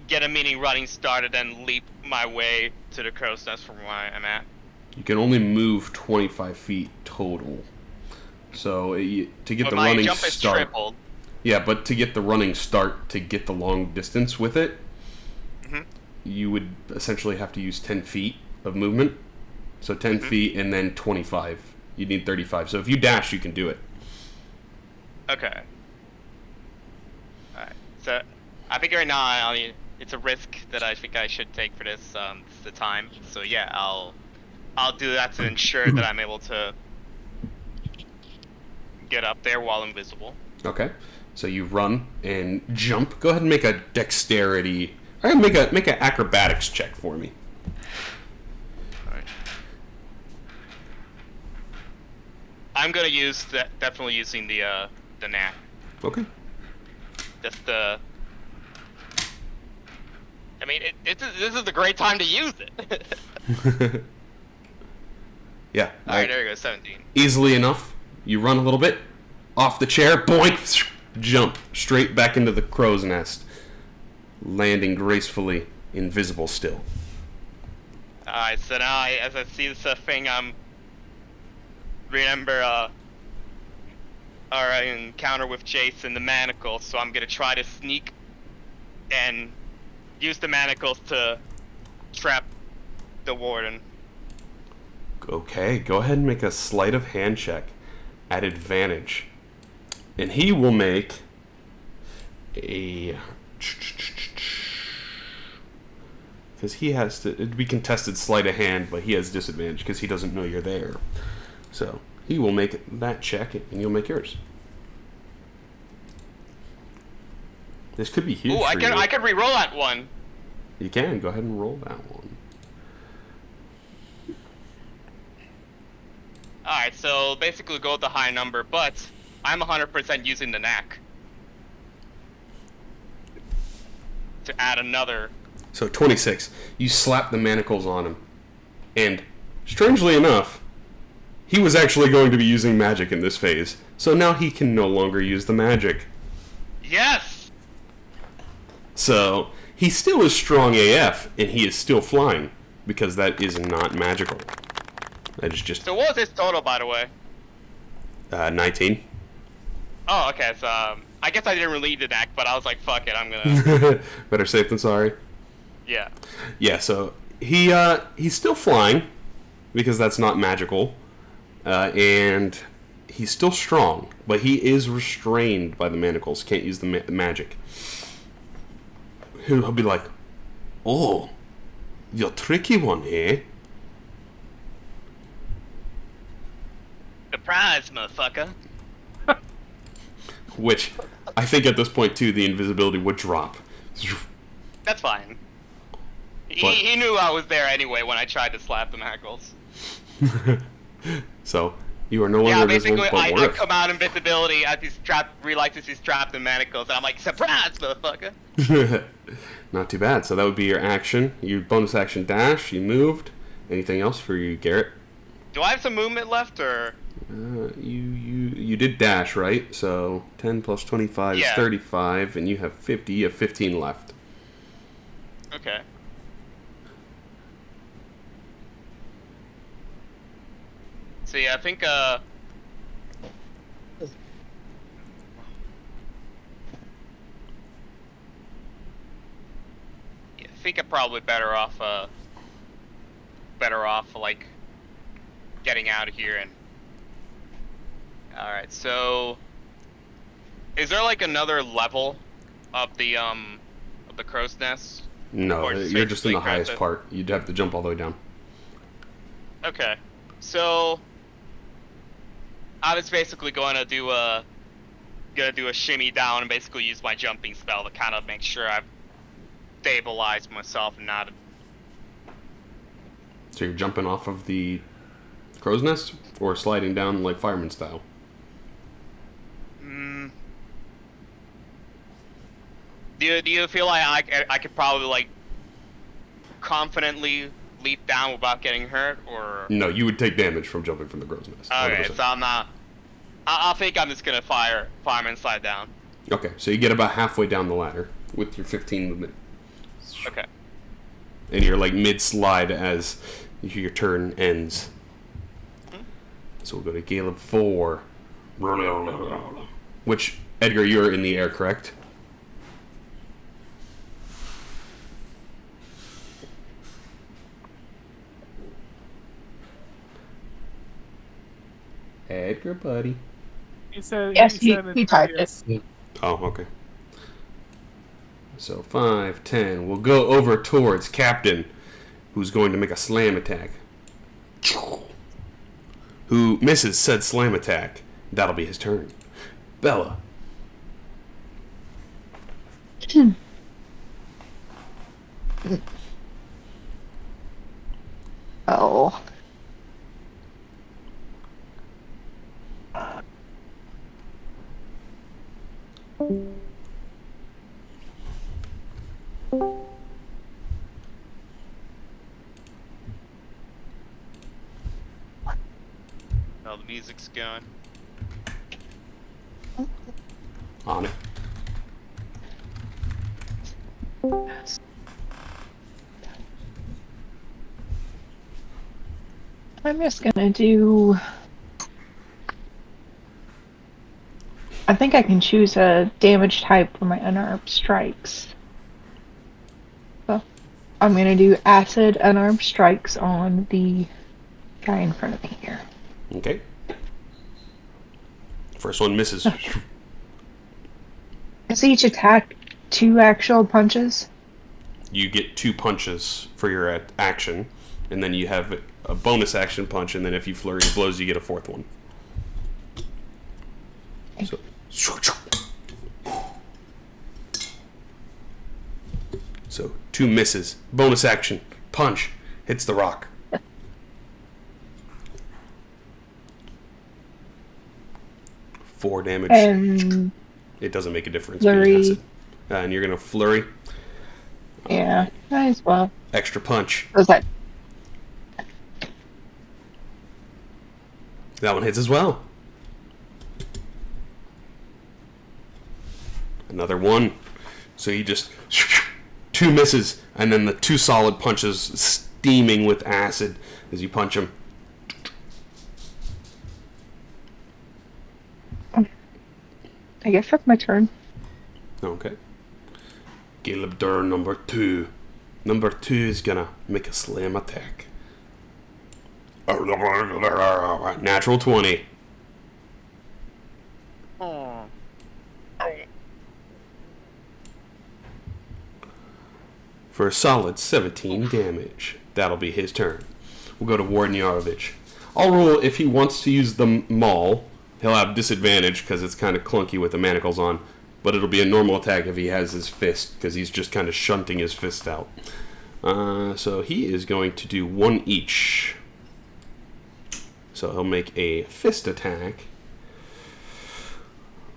get a meeting running started and leap my way to the crow's nest from where I'm at? You can only move 25 feet total. So to get But the my running jump is start, tripled. yeah, but to get the running start to get the long distance with it, Mhm. you would essentially have to use 10 feet of movement. So 10 feet and then 25. You need 35. So if you dash, you can do it. Okay. Alright. So I think right now it's a risk that I think I should take for this. It's the time. So yeah, I'll do that to ensure that I'm able to get up there while invisible. Okay. So you run and jump. Go ahead and make a dexterity. All right, make an acrobatics check for me. Alright. I'm gonna use definitely using the nat. Okay. Just I mean, this is a great time to use it. Yeah. Alright, there we go, 17. Easily enough. You run a little bit, off the chair, boink, jump straight back into the crow's nest, landing gracefully, invisible still. Alright, so now as I see this thing, remember our encounter with Jason, the manacles, so I'm gonna try to sneak and use the manacles to trap the warden. Okay, go ahead and make a sleight of hand check at advantage. And he will make a... Because he has to... It'd be contested sleight of hand, but he has disadvantage because he doesn't know you're there. So, he will make that check, and you'll make yours. This could be huge. Ooh, I for you. can re-roll that one. You can. Go ahead and roll that one. Alright, so basically go with the high number, but I'm 100% using the knack to add another. So 26. You slap the manacles on him. And, strangely enough, he was actually going to be using magic in this phase. So now he can no longer use the magic. Yes! So, he still is strong AF, and he is still flying. Because that is not magical. That is just... So what was his total, by the way? 19. Oh, okay, so I guess I didn't really need the knack, but I was like, fuck it, I'm gonna... Better safe than sorry. Yeah. Yeah, so he's still flying because that's not magical, and he's still strong, but he is restrained by the manacles. Can't use the magic. He'll be like, "Oh, you're a tricky one, eh?" Surprise, motherfucker. Which I think at this point too, the invisibility would drop. That's fine. But- He knew I was there anyway when I tried to slap the manacles. So you are no longer Yeah, invisible, basically, but I worth. come out invisibility as he's trapped, realizes he's trapped in manacles, and I'm like, surprise, motherfucker! Not too bad. So that would be your action. Your bonus action dash. You moved. Anything else for you, Garrett? Do I have some movement left, or...? You did dash, right? So 10 plus 25 is Yeah. 35, and you have 50. You have 15 left. Okay. See, I think, I think I'm probably better off, like, getting out of here and... Alright, so... Is there, like, another level of the crow's nest? No, Or just you're just in the basically highest grab part. You'd have to jump all the way down. Okay, so... I was basically going to do a shimmy down and basically use my jumping spell to kind of make sure I've stabilized myself and not... So you're jumping off of the crow's nest, or sliding down like fireman style? Do you feel like I could probably, like, confidently leap down without getting hurt, or... No, you would take damage from jumping from the crow's nest. Okay, 100%. so I'm not... I think I'm just gonna fireman slide down. Okay, so you get about halfway down the ladder with your 15 movement. Okay. And you're like mid-slide as your turn ends. So we'll go to Gale of 4. Which, Edgar, you're in the air, correct? Edgar, buddy. He said. Yes, he said he typed it. yes. Oh, okay. So 5, 10. We'll go over towards Captain, who's going to make a slam attack. Who misses said slam attack. That'll be his turn. Bella. Oh. Oh, the music's going. On it. I'm just gonna do. I think I can choose a damage type for my unarmed strikes. So I'm gonna do acid unarmed strikes on the guy in front of me here. Okay. First one misses. Is each attack 2 actual punches? You get 2 punches for your action, and then you have a bonus action punch, and then if you flurry of blows, you get a 4th one. So 2 misses. Bonus action. Punch. Hits the rock. Four damage. And It doesn't make a difference. flurry. And you're going to flurry. Yeah, might as well. Extra punch. Was that? That one hits as well. Another one. So you just 2 misses, and then the 2 solid punches steaming with acid as you punch him. I guess that's my turn. Okay. Caleb Durr number 2. Number 2 is gonna make a slam attack. Natural 20. Oh. For a solid 17 damage. That'll be his turn. We'll go to Warden Yarovich. I'll roll if he wants to use the maul. He'll have disadvantage because it's kind of clunky with the manacles on. But it'll be a normal attack if he has his fist, because he's just kind of shunting his fist out. So he is going to do 1 each. So he'll make a fist attack.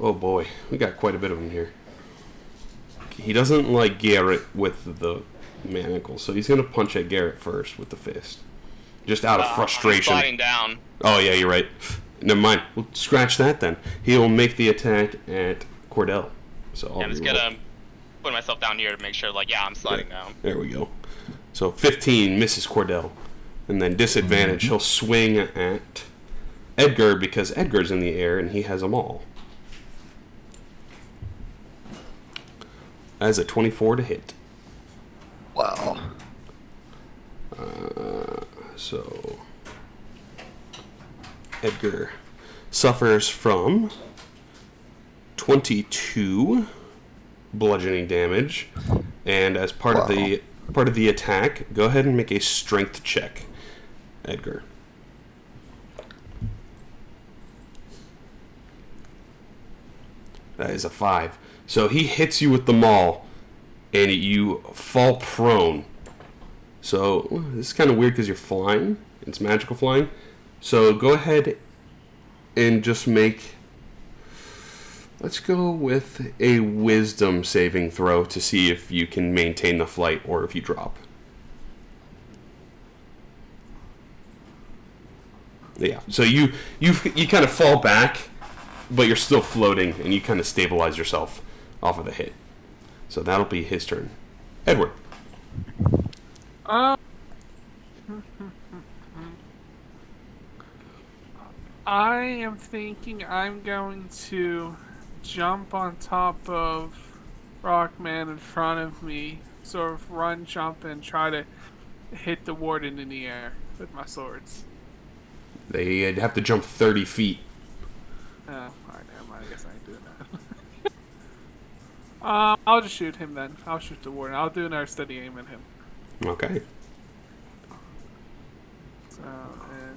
Oh boy, we got quite a bit of them here. He doesn't like Garrett with the manacle, so he's going to punch at Garrett first with the fist. Just out of frustration. I'm sliding down. Oh yeah, you're right. Never mind. We'll scratch that then. He will make the attack at Cordell. So I'm just gonna put myself down here to make sure, like, yeah, I'm sliding down. There we go. So 15 misses Cordell. And then disadvantage, he'll swing at Edgar because Edgar's in the air and he has them all. That is a 24 to hit. Wow. So Edgar suffers from 22 bludgeoning damage, and as part of the attack, go ahead and make a strength check, Edgar. That is a 5. So he hits you with the maul, and you fall prone. So this is kind of weird because you're flying. It's magical flying. So go ahead and just make... Let's go with a wisdom saving throw to see if you can maintain the flight or if you drop. Yeah, so you kind of fall back, but you're still floating, and you kind of stabilize yourself off of the hit. So that'll be his turn. Edward. I am thinking I'm going to jump on top of Rockman in front of me, sort of run, jump, and try to hit the warden in the air with my swords. They'd have to jump 30 feet. Alright, never mind. I guess I ain't doing that. I'll just shoot him then. I'll shoot the warden. I'll do another steady aim at him. Okay. So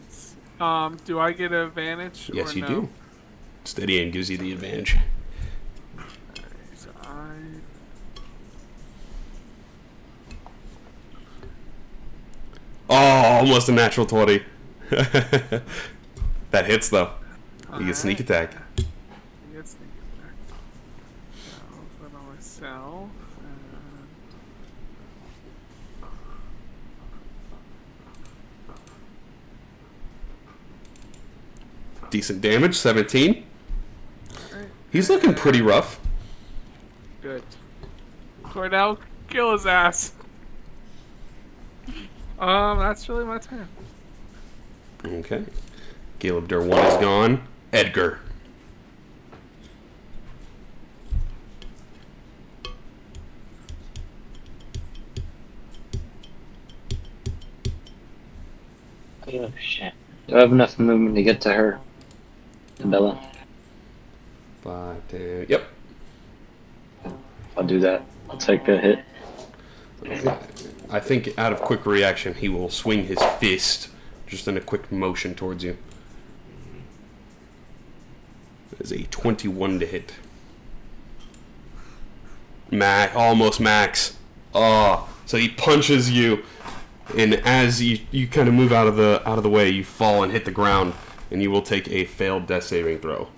it's do I get advantage? Yes, or you no? do. Steady aim gives you the advantage. Alright, so Oh, almost a natural 20. That hits though. You get sneak attack. I get sneak attack. So I'll put on myself. Decent damage, 17. Alright. He's looking pretty rough. Good. Cordell, kill his ass. That's really my turn. Okay. Caleb Der 1 is gone. Edgar. Oh shit. Do I have enough movement to get to her? To Bella? 5, 10. Yep. I'll do that. I'll take a hit. Okay. I think out of quick reaction, he will swing his fist just in a quick motion towards you. That is a 21 to hit. Almost max. Oh, so he punches you, and as you kind of move out of the way, you fall and hit the ground, and you will take a failed death saving throw.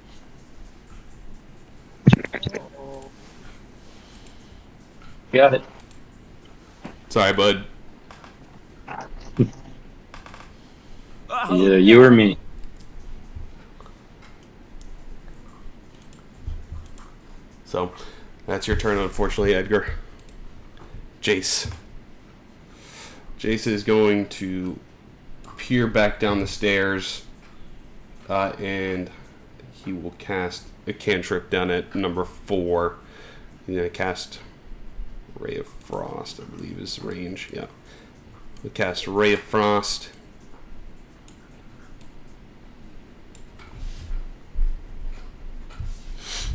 Got it. Sorry, bud. Either you or me. So, that's your turn, unfortunately, Edgar. Jace. Jace is going to peer back down the stairs, and he will cast a cantrip down at number 4. He's going to cast Ray of Frost, I believe is range. Yeah. He'll cast Ray of Frost.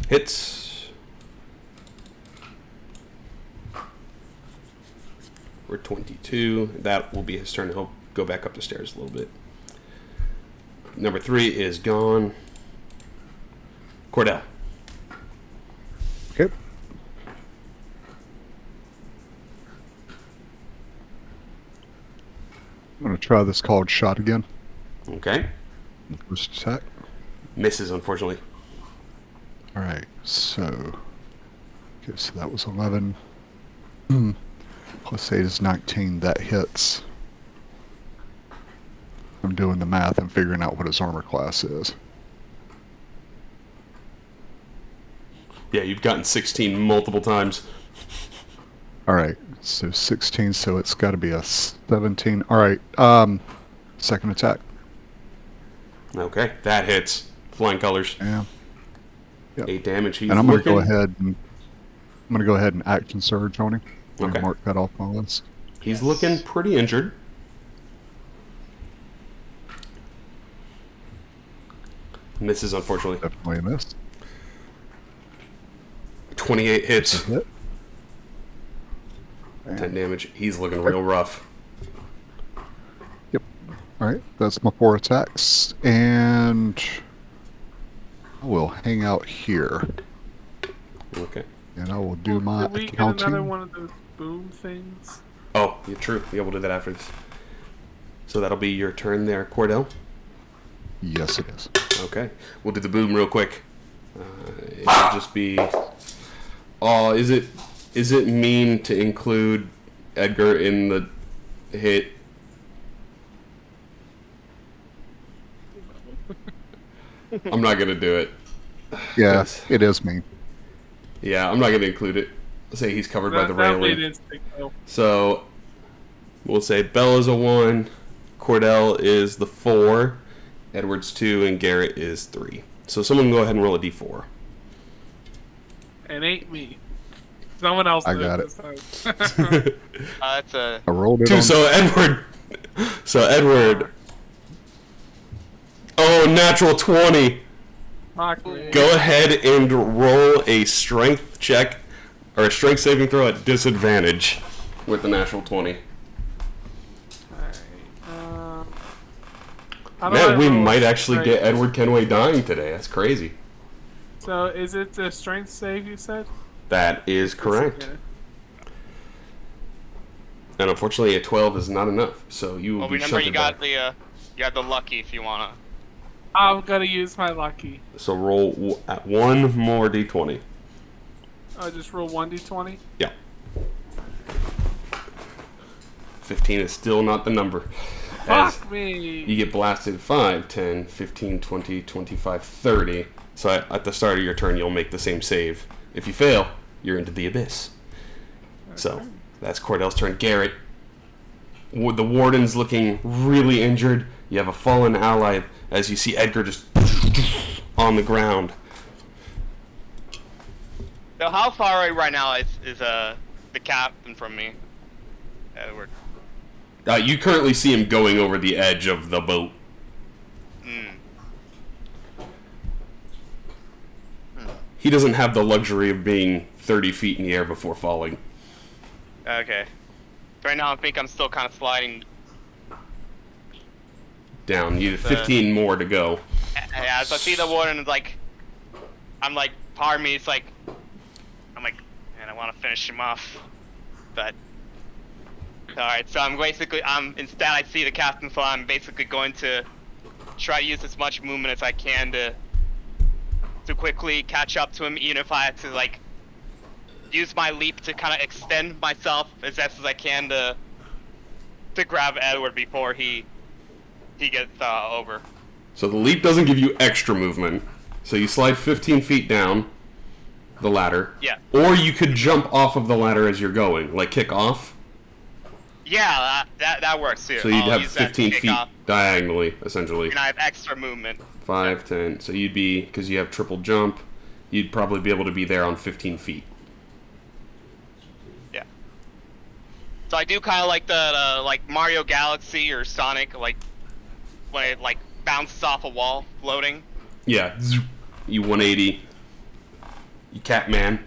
Hits. For 22. That will be his turn. He'll go back up the stairs a little bit. Number 3 is gone. Cordell. Okay. I'm going to try this called shot again. Okay. First attack. Misses, unfortunately. Alright, so... Okay, so that was 11. Plus 8 is 19. That hits. I'm doing the math and figuring out what his armor class is. Yeah, you've gotten 16 multiple times. Alright, so 16, so it's got to be a 17. Alright, second attack. Okay, that hits. Flying colors. Yeah. Yep. 8 damage. He's And I'm going to looking... go ahead and action surge on him. I'm Okay. gonna mark that off my list. He's looking pretty injured. Misses, unfortunately. Definitely a miss. 28 hits. Hit. 10 damage. He's looking real rough. Yep. Alright, that's my 4 attacks. And I will hang out here. Okay. And I will do my Did we get accounting. another one of those boom things? Oh, yeah, true. Yeah, we'll do that after this. So that'll be your turn there, Cordell. Yes, it is. Okay. We'll do the boom real quick. It'll just be... Oh, is it mean to include Edgar in the hit? I'm not going to do it. Yeah, Yes. it is me. Yeah, I'm not going to include it. I'll say he's covered by the That made railing. instinct, though. So, we'll say Bella's a 1, Cordell is the 4, Edward's 2, and Garrett is 3. So someone go ahead and roll a d4. It ain't me. Someone else I did got this time. That's a I rolled it 2, on. so Edward. Oh, natural 20. Fuck me. Go ahead and roll a strength check, or a strength saving throw at disadvantage with the natural 20. Alright, how do I Man, we roll might actually strength? get Edward Kenway dying today. That's crazy. So, is it the strength save you said? That is correct. Okay. And unfortunately, a 12 is not enough, so you will well, be remember you shunted got back. the lucky if you wanna. I'm gonna use my lucky. So roll at 1 more d20. Oh, just roll 1d20? Yeah. 15 is still not the number. Fuck me! You get blasted 5, 10, 15, 20, 25, 30. So at the start of your turn, you'll make the same save. If you fail, you're into the abyss. Okay. So that's Cordell's turn. Garrett, the Warden's looking really injured. You have a fallen ally as you see Edgar just on the ground. So how far away right now is the captain from me? Edward. You currently see him going over the edge of the boat. He doesn't have the luxury of being 30 feet in the air before falling. Okay. Right now I think I'm still kind of sliding down. You have 15 more to go. Yeah, so I see the Warden is like, I'm like, part of me is like, I'm like, man, I want to finish him off, but alright, so instead I see the captain, so I'm basically going to try to use as much movement as I can to quickly catch up to him, even if I have to, like, use my leap to kind of extend myself as best as I can to grab Edward before he gets over. So the leap doesn't give you extra movement, so you slide 15 feet down the ladder. Yeah. Or you could jump off of the ladder as you're going, like kick off. Yeah, that works too. So you'd have 15 feet diagonally, essentially. And I have extra movement. 5, 10. So you'd be, because you have triple jump, you'd probably be able to be there on 15 feet. Yeah. So I do kind of like the like Mario Galaxy or Sonic, like when it like bounces off a wall, floating. Yeah. You 180. You Catman.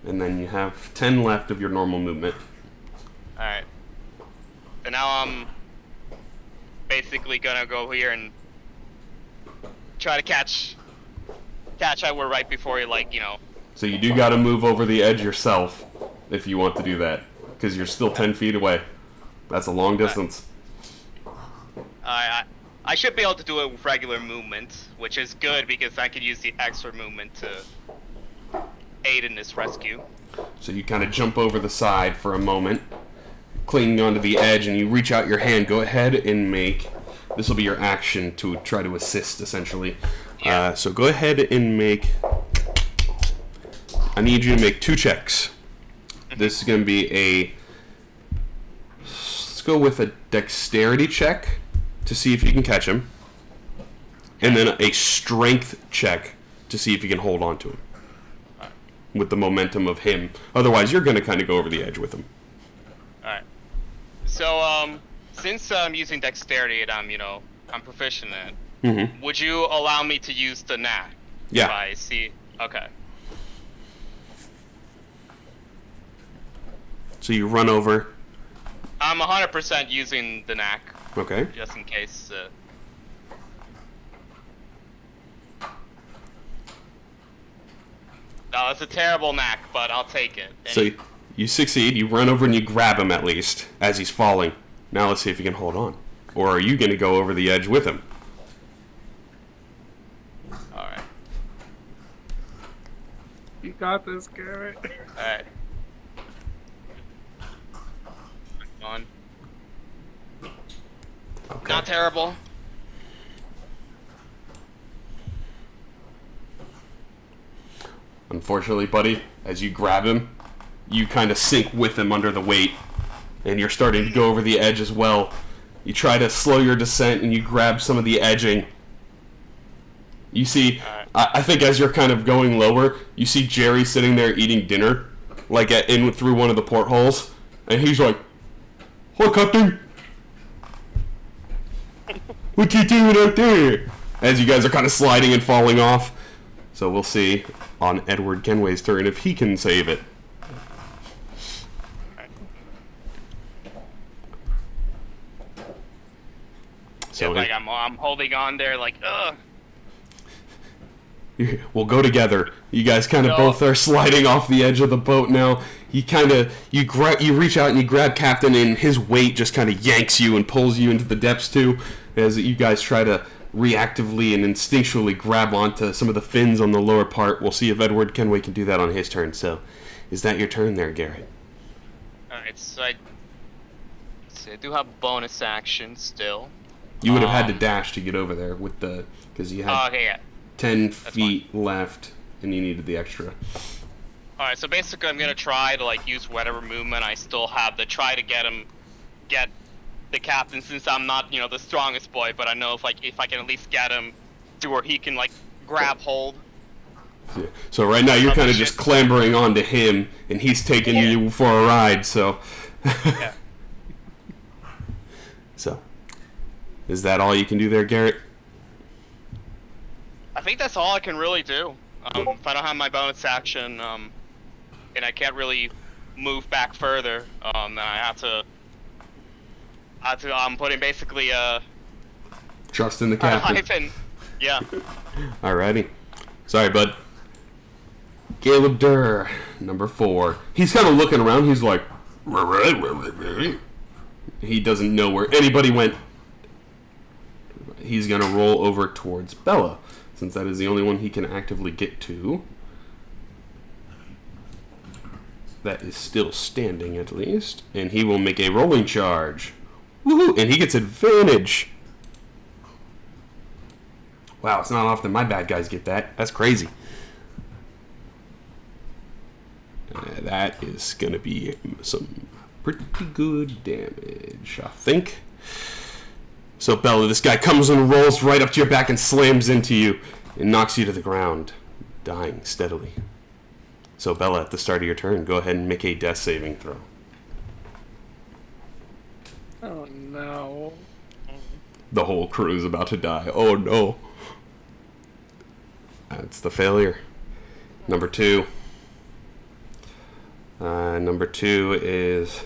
And then you have 10 left of your normal movement. Alright. So now I'm basically gonna go here and try to catch Edward right before he, like, you know. So you do gotta move over the edge yourself if you want to do that. Because you're still 10 feet away. That's a long distance. I should be able to do it with regular movement, which is good because I could use the extra movement to aid in this rescue. So you kind of jump over the side for a moment, clinging onto the edge, and you reach out your hand. Go ahead and make... This will be your action to try to assist, essentially. Yeah. So go ahead and make... I need you to make 2 checks. This is going to be a... Let's go with a dexterity check to see if you can catch him. And then a strength check to see if you can hold on to him. With the momentum of him. Otherwise, you're going to kind of go over the edge with him. Alright. So, since I'm using dexterity and I'm proficient in it, would you allow me to use the knack? Yeah. If I see... Okay. So you run over. I'm 100% using the knack. Okay. Just in case. No, it's a terrible knack, but I'll take it. So you succeed. You run over and you grab him at least as he's falling. Now let's see if you can hold on. Or are you going to go over the edge with him? Alright. You got this, Garrett. Alright. On. Okay. Not terrible. Unfortunately, buddy, as you grab him, you kind of sink with him under the weight, and you're starting to go over the edge as well. You try to slow your descent, and you grab some of the edging. You see, I think as you're kind of going lower, you see Jerry sitting there eating dinner, like through one of the portholes, and he's like, "Hello, Captain. What you doing out there?" As you guys are kind of sliding and falling off. So we'll see on Edward Kenway's turn if he can save it. So like I'm holding on there, like ugh. We'll go together. You guys kind of both are sliding off the edge of the boat now. You reach out and you grab Captain, and his weight just kind of yanks you and pulls you into the depths too, as you guys try to reactively and instinctually grab onto some of the fins on the lower part. We'll see if Edward Kenway can do that on his turn. So, is that your turn there, Garrett? Alright, so see, I do have bonus action still. You would have had to dash to get over there with the, because you had Oh, okay, yeah. 10 feet left, and you needed the extra. Alright, so basically I'm gonna try to like use whatever movement I still have to try to get the captain, since I'm not, you know, the strongest boy, but I know if I can at least get him to where he can like grab hold. So right now you're kind of just clambering onto him, and he's taking you for a ride, so... Yeah. So, is that all you can do there, Garrett? I think that's all I can really do. If I don't have my bonus action, and I can't really move back further, then I have to I'm putting basically Trust in the captain. life in. Yeah. Alrighty. Sorry, bud. Caleb Durr, number 4. He's kind of looking around. He's like... He doesn't know where anybody went. He's going to roll over towards Bella, since that is the only one he can actively get to. That is still standing, at least. And he will make a rolling charge. Woohoo! And he gets advantage. Wow, it's not often my bad guys get that. That's crazy. That is going to be some pretty good damage, I think. So, Bella, this guy comes and rolls right up to your back and slams into you and knocks you to the ground, dying steadily. So, Bella, at the start of your turn, go ahead and make a death saving throw. Oh no. The whole crew is about to die. Oh no. That's the failure. Number 2. Number 2 is...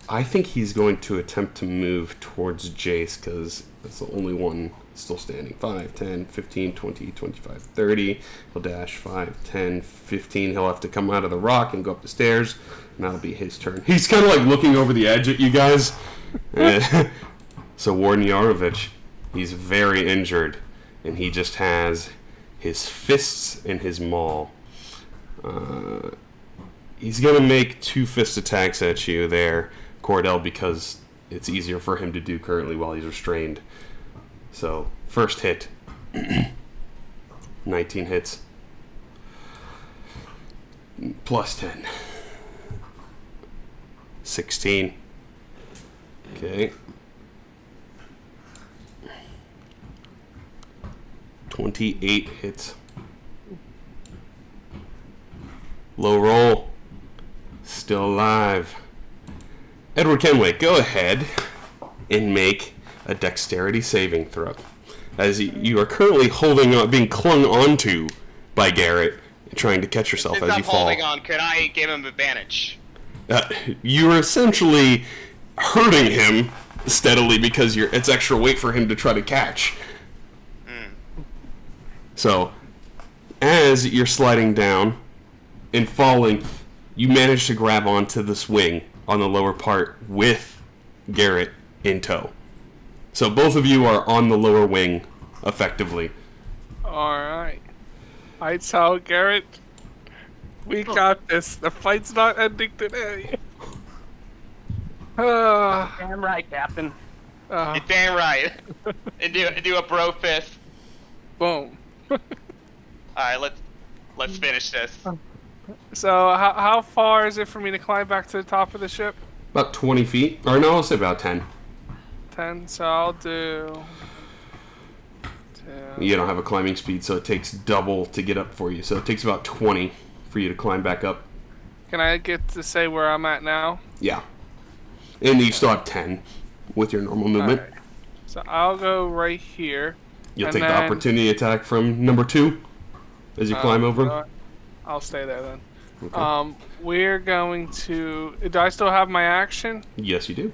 I think he's going to attempt to move towards Jace, because that's the only one still standing. 5, 10, 15, 20, 25, 30. He'll dash 5, 10, 15. He'll have to come out of the rock and go up the stairs, and that'll be his turn. He's kind of like looking over the edge at you guys. So Warden Yarovich, he's very injured, and he just has his fists and his maul. He's going to make 2 fist attacks at you there, Cordell, because it's easier for him to do currently while he's restrained. So, first hit. 19 hits. Plus 10. 16. Okay. 28 hits. Low roll. Still alive. Edward Kenway, go ahead and make a dexterity saving throw. As you are currently holding on, being clung onto by Garrett, trying to catch yourself Since as I'm you fall. holding on, could I give him advantage? You are essentially hurting him steadily because it's extra weight for him to try to catch. So, as you're sliding down and falling, you manage to grab onto the swing on the lower part with Garrett in tow. So both of you are on the lower wing, effectively. Alright. I tell Garrett, we got this. The fight's not ending today. Damn right, Captain. You're damn right. and do a bro fist. Boom. Alright, let's finish this. So, how far is it for me to climb back to the top of the ship? About 20 feet. Or no, I'll say about 10. 10, so I'll do... 10. You don't have a climbing speed, so it takes double to get up for you. So it takes about 20 for you to climb back up. Can I get to say where I'm at now? Yeah. And you still have 10 with your normal movement. Alright. So I'll go right here. You'll and take the then- opportunity attack from number 2 as you climb over him. I'll stay there then. Okay. We're going to... Do I still have my action? Yes, you do.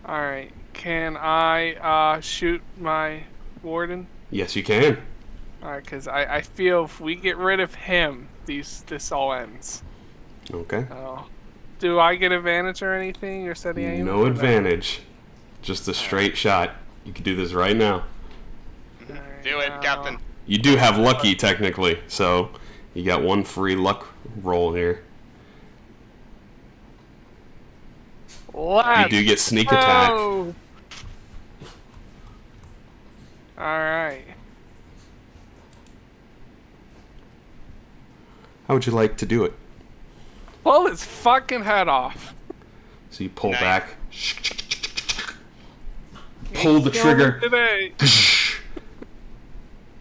Alright. Can I shoot my warden? Yes, you can. Alright, because I feel if we get rid of him, this all ends. Okay. Do I get advantage or anything? Or steady aim? No advantage. Just a straight shot. You can do this right now. Alright, Do it, Captain. You do have lucky, technically, so you got one free luck roll here. Let's You do get sneak attack. go. Alright. How would you like to do it? Pull his fucking head off. So you pull Nice. back. Pull the trigger. Today.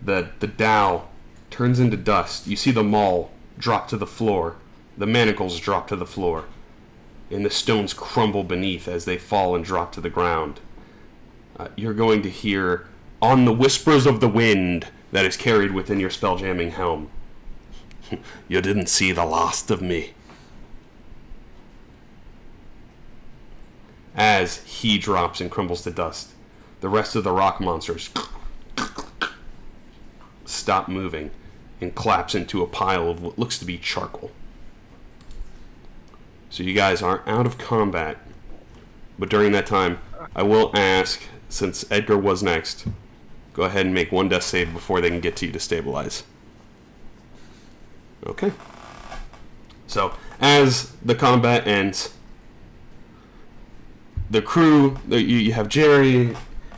The Dow turns into dust. You see the maul drop to the floor. The manacles drop to the floor. And the stones crumble beneath as they fall and drop to the ground. You're going to hear, on the whispers of the wind that is carried within your spelljamming helm. You didn't see the last of me. As he drops and crumbles to dust, the rest of the rock monsters stop moving and collapse into a pile of what looks to be charcoal. So you guys aren't out of combat, but during that time, I will ask, since Edgar was next, go ahead and make one death save before they can get to you to stabilize. Okay. So, as the combat ends, the crew, you have Jerry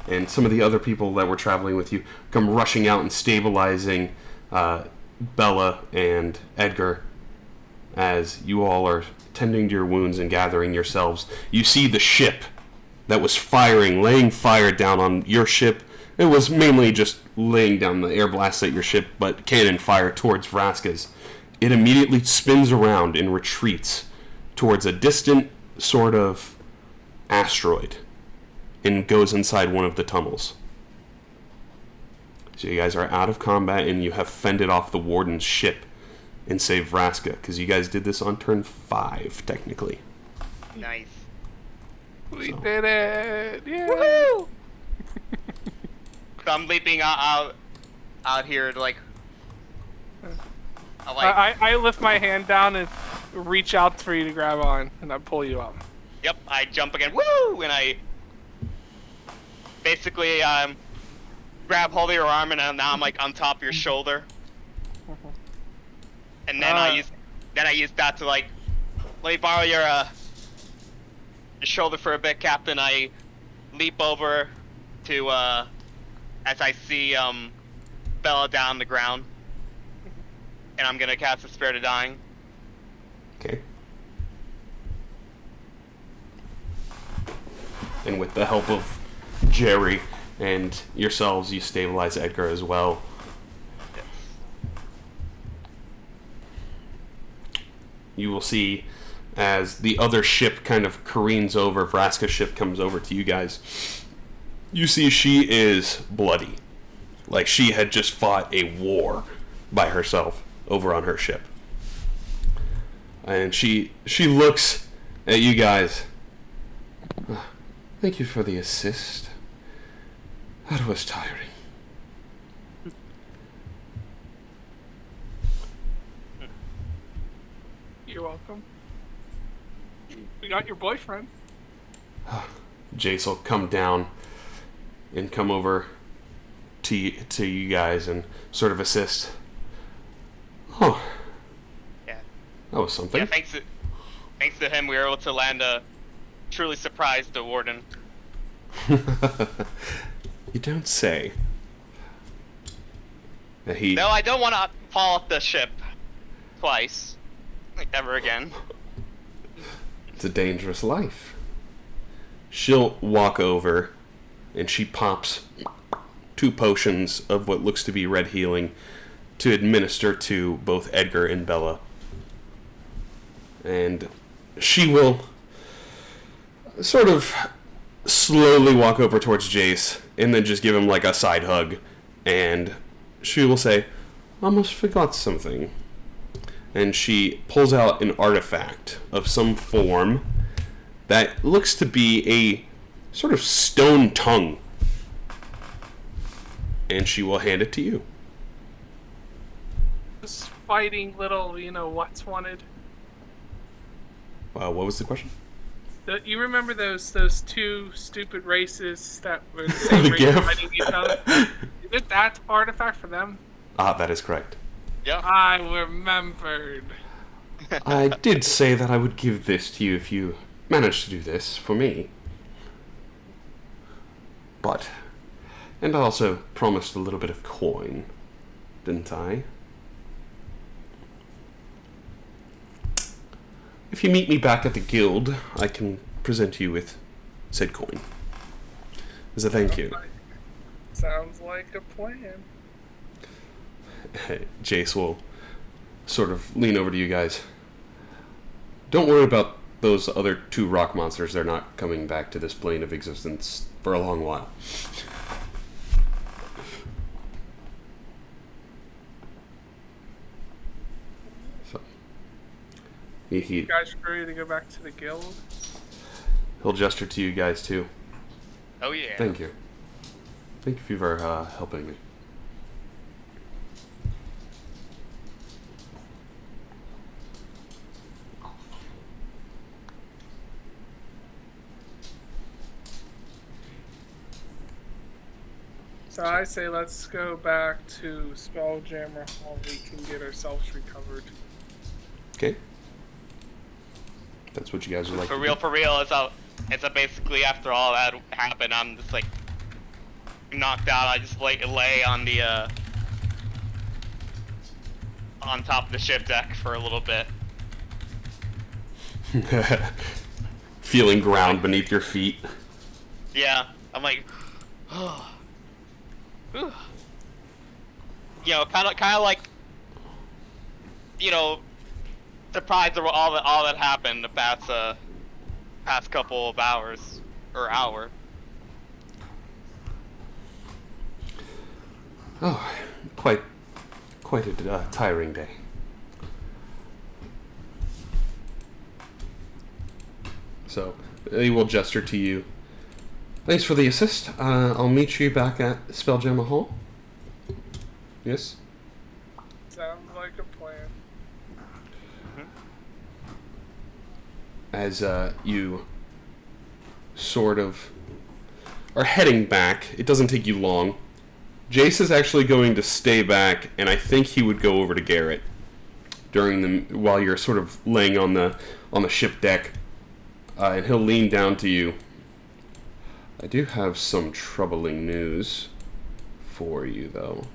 and some of the other people that were traveling with you come rushing out and stabilizing Bella and Edgar as you all are tending to your wounds and gathering yourselves. You see the ship that was firing, laying fire down on your ship. It was mainly just laying down the air blasts at your ship, but cannon fire towards Vraska's. It immediately spins around and retreats towards a distant sort of asteroid and goes inside one of the tunnels. So you guys are out of combat and you have fended off the Warden's ship and saved Vraska, because you guys did this on turn 5, technically. Nice. We did it! Yeah! Woohoo! So I'm leaping out here to like. I lift my hand down and reach out for you to grab on, and I pull you up. Yep, I jump again. Woo! And I basically grab hold of your arm, and now I'm like on top of your shoulder. And then I use that to like, let me borrow your shoulder for a bit, Captain. I leap over to as I see Bella down the ground, and I'm gonna cast the Spirit of Dying. Okay. And with the help of Jerry and yourselves, you stabilize Edgar as well. You will see as the other ship kind of careens over, Vraska's ship comes over to you guys. You see she is bloody. Like she had just fought a war by herself over on her ship. And she looks at you guys. Thank you for the assist. That was tiring. You're welcome. We got your boyfriend. Jace will come down and come over to you guys and sort of assist. Oh. Yeah. That was something. Yeah, thanks to him, we were able to land a truly surprised the Warden. You don't say. No, I don't want to fall off the ship twice. Like, ever again. It's a dangerous life. She'll walk over and she pops 2 potions of what looks to be red healing to administer to both Edgar and Bella. And she will sort of slowly walk over towards Jace and then just give him like a side hug, and she will say, "Almost forgot something." And she pulls out an artifact of some form that looks to be a sort of stone tongue. And she will hand it to you. Just fighting little, what's wanted. What was the question? You remember those 2 stupid races that were the same The race gift? fighting each other? Is it that artifact for them? That is correct. Yeah. I remembered. I did say that I would give this to you if you managed to do this for me. But, and I also promised a little bit of coin, didn't I? If you meet me back at the guild, I can present you with said coin. As a thank you. Sounds like a plan. Jace will sort of lean over to you guys. Don't worry about those other 2 rock monsters. They're not coming back to this plane of existence for a long while. So, You guys ready to go back to the guild? he'll gesture to you guys too. Oh yeah. Thank you. Thank you for helping me. So I say let's go back to Spelljammer while we can get ourselves recovered. Okay. That's what you guys would like For to real, do. for real. It's a basically after all that happened, I'm just like knocked out. I just lay on the on top of the ship deck for a little bit. Feeling ground beneath your feet. Yeah, I'm like, oh. You know, kind of like, you know, surprised at all that happened the past couple of hours or hour. Oh, quite a tiring day. So, he will gesture to you. Thanks for the assist. I'll meet you back at Spelljammer Hall. Yes? Sounds like a plan. As you sort of are heading back, it doesn't take you long. Jace is actually going to stay back, and I think he would go over to Garrett while you're sort of laying on the ship deck, and he'll lean down to you. I do have some troubling news for you, though.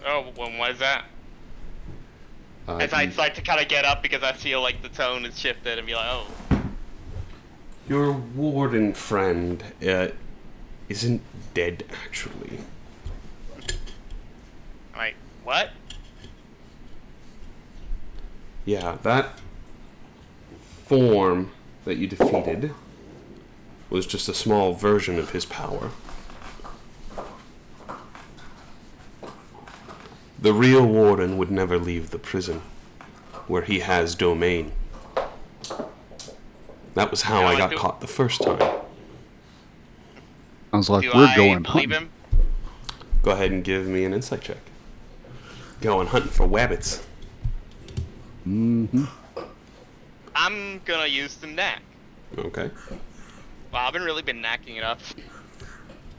What is that? As I start to kind of get up because I feel like the tone is shifted and be like, oh. Your warden friend isn't dead, actually. Like, what? Yeah, that form that you defeated was just a small version of his power. The real warden would never leave the prison, where he has domain. That was how I got caught the first time. Sounds like Do we're I going believe hunting. him? Go ahead and give me an insight check. Going hunting for wabbits. Mm-hmm. I'm gonna use the knack. Okay. Well, I've really been knacking it up.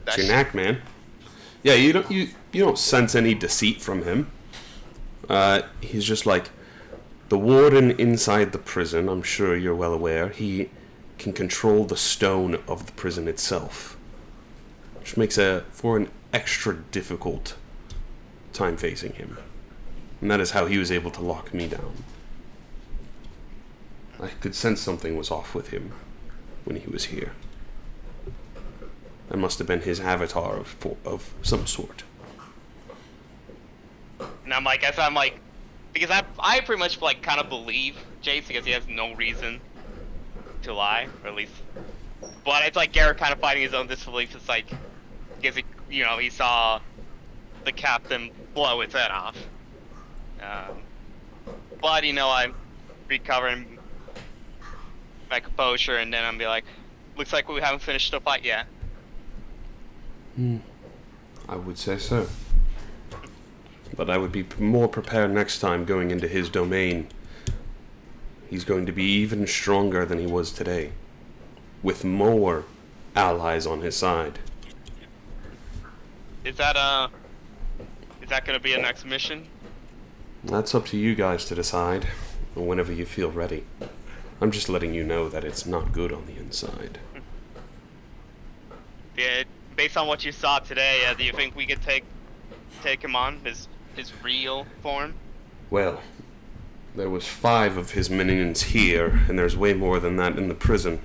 It's your knack, man. Yeah, you don't sense any deceit from him. He's just like the warden inside the prison. I'm sure you're well aware. He can control the stone of the prison itself, which makes for an extra difficult time facing him. And that is how he was able to lock me down. I could sense something was off with him when he was here. That must have been his avatar of some sort. And I'm like, because I pretty much like kind of believe Jace because he has no reason to lie, or at least. But it's like Garrett kind of fighting his own disbelief. It's like, because he saw the captain blow his head off. But I'm recovering my composure, and then I'm be like, looks like we haven't finished the fight yet. I would say so. But I would be more prepared next time going into his domain. He's going to be even stronger than he was today, with more allies on his side. Is that gonna be a next mission? That's up to you guys to decide, whenever you feel ready. I'm just letting you know that it's not good on the inside. Yeah, based on what you saw today, do you think we could take him on, his real form? Well, there was 5 of his minions here, and there's way more than that in the prison.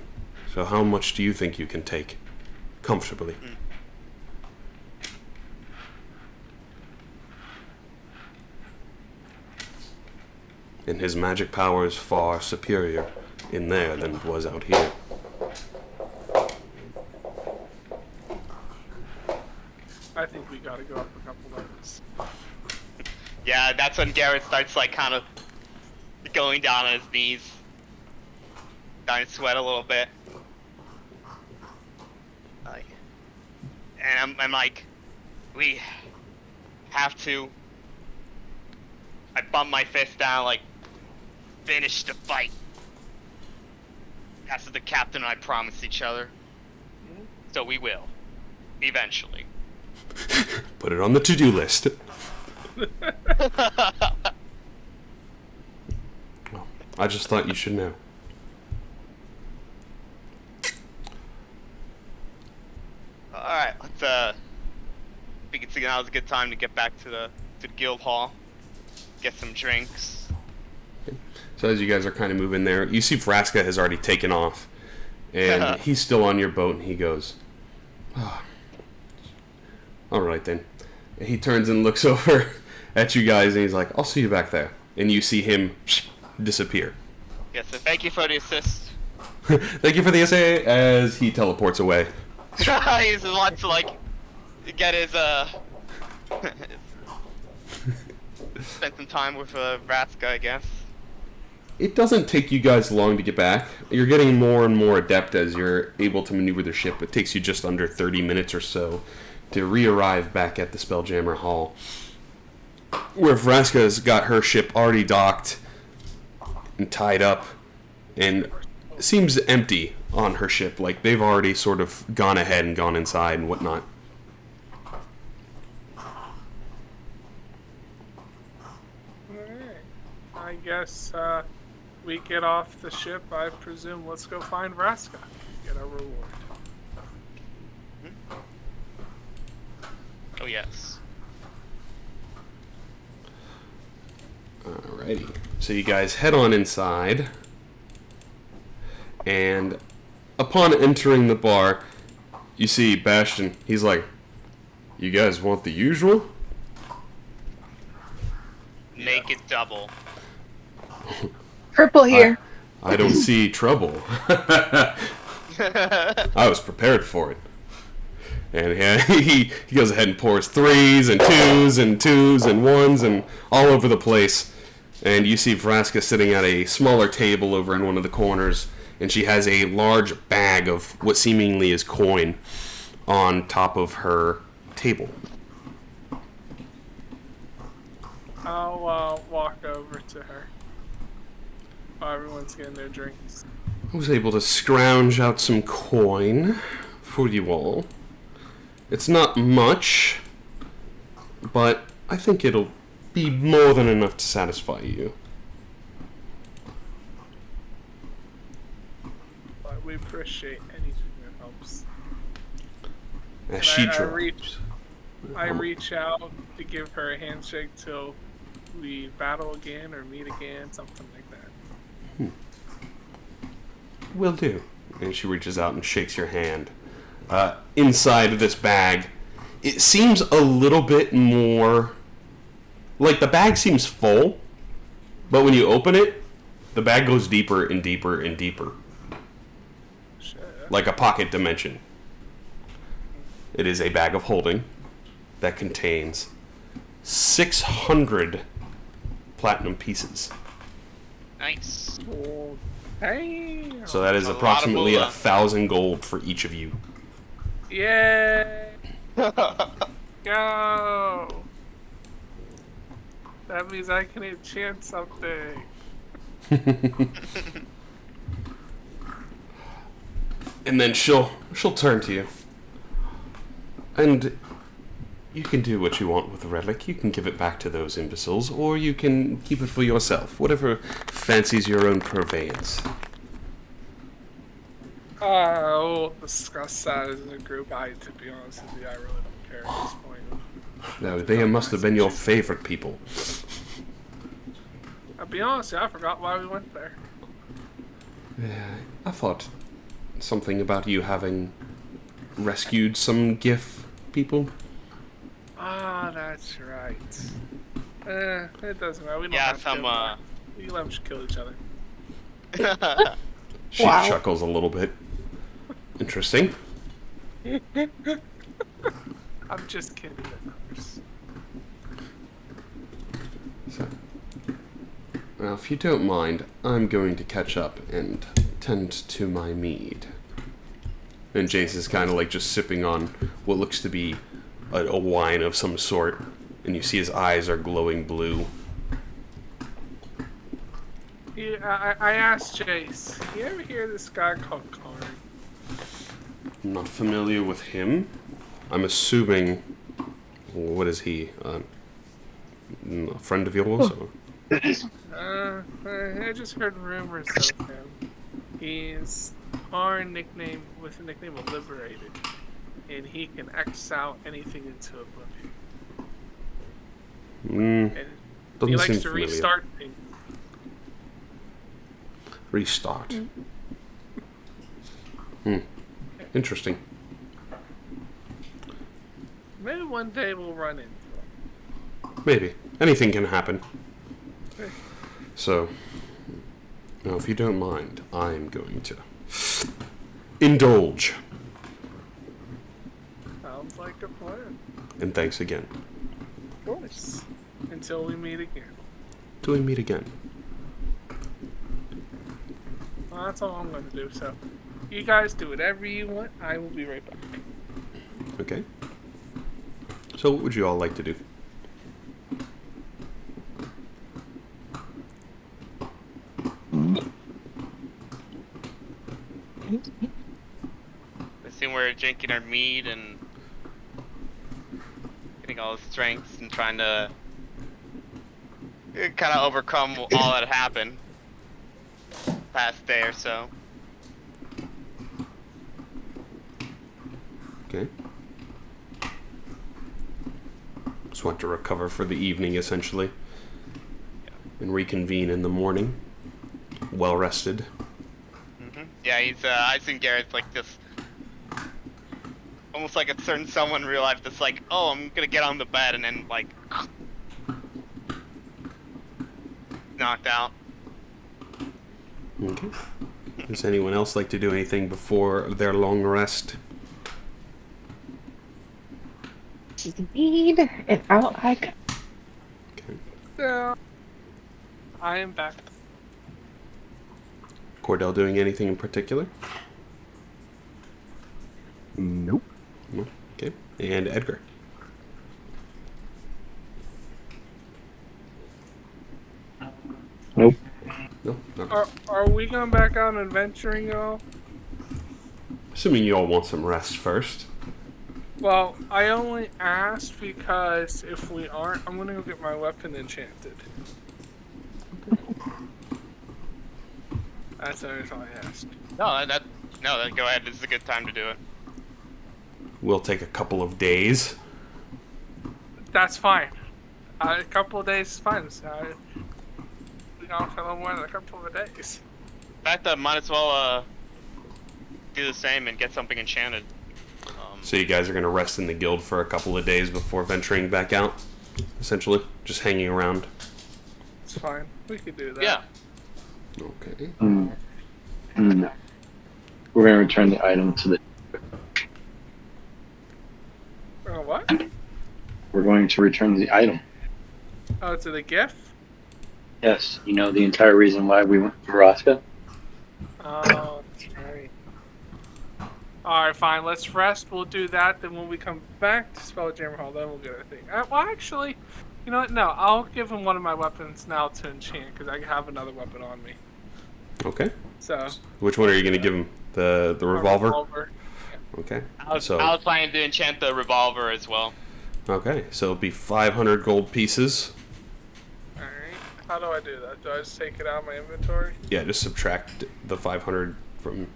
So how much do you think you can take? Comfortably. And his magic power is far superior in there than it was out here. I think we gotta go up a couple levels. Yeah, that's when Garrett starts like kind of going down on his knees, starting to sweat a little bit. Like, and I'm like, we have to. I bump my fist down, like, finish the fight. That's what the captain and I promised each other. So we will, eventually. Put it on the to-do list. Well, I just thought you should know. Alright, let's I think now is a good time to get back to the guild hall. Get some drinks. So as you guys are kind of moving there, you see Vraska has already taken off. And he's still on your boat, and he goes, oh. Alright then. And he turns and looks over at you guys, and he's like, I'll see you back there. And you see him disappear. Yes, so thank you for the assist. Thank you for the essay, as he teleports away. He just wants to, like, get his, spend some time with Vraska, I guess. It doesn't take you guys long to get back. You're getting more and more adept as you're able to maneuver the ship. It takes you just under 30 minutes or so to re-arrive back at the Spelljammer Hall, where Vraska's got her ship already docked and tied up, and seems empty on her ship. Like, they've already sort of gone ahead and gone inside and whatnot. I guess we get off the ship, I presume. Let's go find Vraska. Get our reward. Oh, yes. Alrighty. So you guys head on inside, and upon entering the bar, you see Bastion. He's like, you guys want the usual? Make it double. Purple here. I don't see trouble. I was prepared for it. And he goes ahead and pours 3s and 2s and 2s and 1s and all over the place. And you see Vraska sitting at a smaller table over in one of the corners, and she has a large bag of what seemingly is coin on top of her table. I'll walk over to her while everyone's getting their drinks. I was able to scrounge out some coin for you all. It's not much, but I think it'll be more than enough to satisfy you. But we appreciate anything that helps. As she I reach out to give her a handshake till we battle again or meet again, something like that. Will do. And she reaches out and shakes your hand. Inside of this bag, it seems a little bit more... Like, the bag seems full, but when you open it, the bag goes deeper and deeper and deeper. Shit. Like a pocket dimension. It is a bag of holding that contains 600 platinum pieces. Nice. Well, hey. So that is A lot of approximately moolah. 1,000 gold for each of you. Yay! Go! That means I can enchant something. And then she'll turn to you. And you can do what you want with the relic. You can give it back to those imbeciles, or you can keep it for yourself. Whatever fancies your own purveyance. We'll discuss that as a group. To be honest with you, I really don't care at this point. No, they must have been your favorite people. I'll be honest, I forgot why we went there. Yeah, I thought something about you having rescued some GIF people. Ah, that's right. It doesn't matter. We don't Yeah, have some, to. We let them kill each other. She chuckles a little bit. Interesting. I'm just kidding, of course. So, well, if you don't mind, I'm going to catch up and tend to my mead. And Jace is kind of like just sipping on what looks to be a wine of some sort, and you see his eyes are glowing blue. Yeah, I asked Jace, you ever hear of this guy called Karn? I'm not familiar with him. I'm assuming... What is he? A friend of yours? Or? I just heard rumors of him. He's our nickname with the nickname of Liberated, and he can X out anything into oblivion. And Doesn't he likes seem to familiar. restart things. Restart. Interesting. Maybe one day we'll run into him. Maybe. Anything can happen. So, now if you don't mind, I'm going to indulge. Sounds like a plan. And thanks again. Of course. Until we meet again. Till we meet again. Well, that's all I'm going to do, so you guys do whatever you want. I will be right back. Okay. So what would you all like to do? Assume we're drinking our mead and getting all the strengths and trying to kind of overcome all that happened past day or so. Okay. Just want to recover for the evening, essentially. And reconvene in the morning. Well rested. Yeah, he's I think Garrett's like this, almost like a certain someone realized it's like, oh, I'm gonna get on the bed and then like knocked out. Okay. Does anyone else like to do anything before their long rest? Indeed, and out I go. Okay. So, I am back. Cordell doing anything in particular? Nope. No? Okay. And Edgar? Nope. No? Okay. Are we going back out adventuring at all? Assuming you all want some rest first. Well, I only asked because if we aren't, I'm gonna go get my weapon enchanted. That's the only reason I asked. No, go ahead. This is a good time to do it. Will take a couple of days. That's fine. A couple of days is fine. So we don't for a little more than a couple of days. In fact, I might as well do the same and get something enchanted. So you guys are going to rest in the guild for a couple of days before venturing back out? Essentially? Just hanging around? It's fine. We could do that. Yeah. Okay. We're going to return the item to the... What? We're going to return the item. Oh, to the gift? Yes, you know the entire reason why we went to Vraska? Oh, that's right. Alright, fine. Let's rest. We'll do that. Then when we come back to Spelljammer Hall, then we'll get our thing. Well, actually, you know what? No, I'll give him one of my weapons now to enchant, because I have another weapon on me. Okay. So. Which one are you going to give him? The revolver? Revolver. Okay. I was planning to enchant the revolver as well. Okay, so it'll be 500 gold pieces. Alright. How do I do that? Do I just take it out of my inventory? Yeah, just subtract the 500 from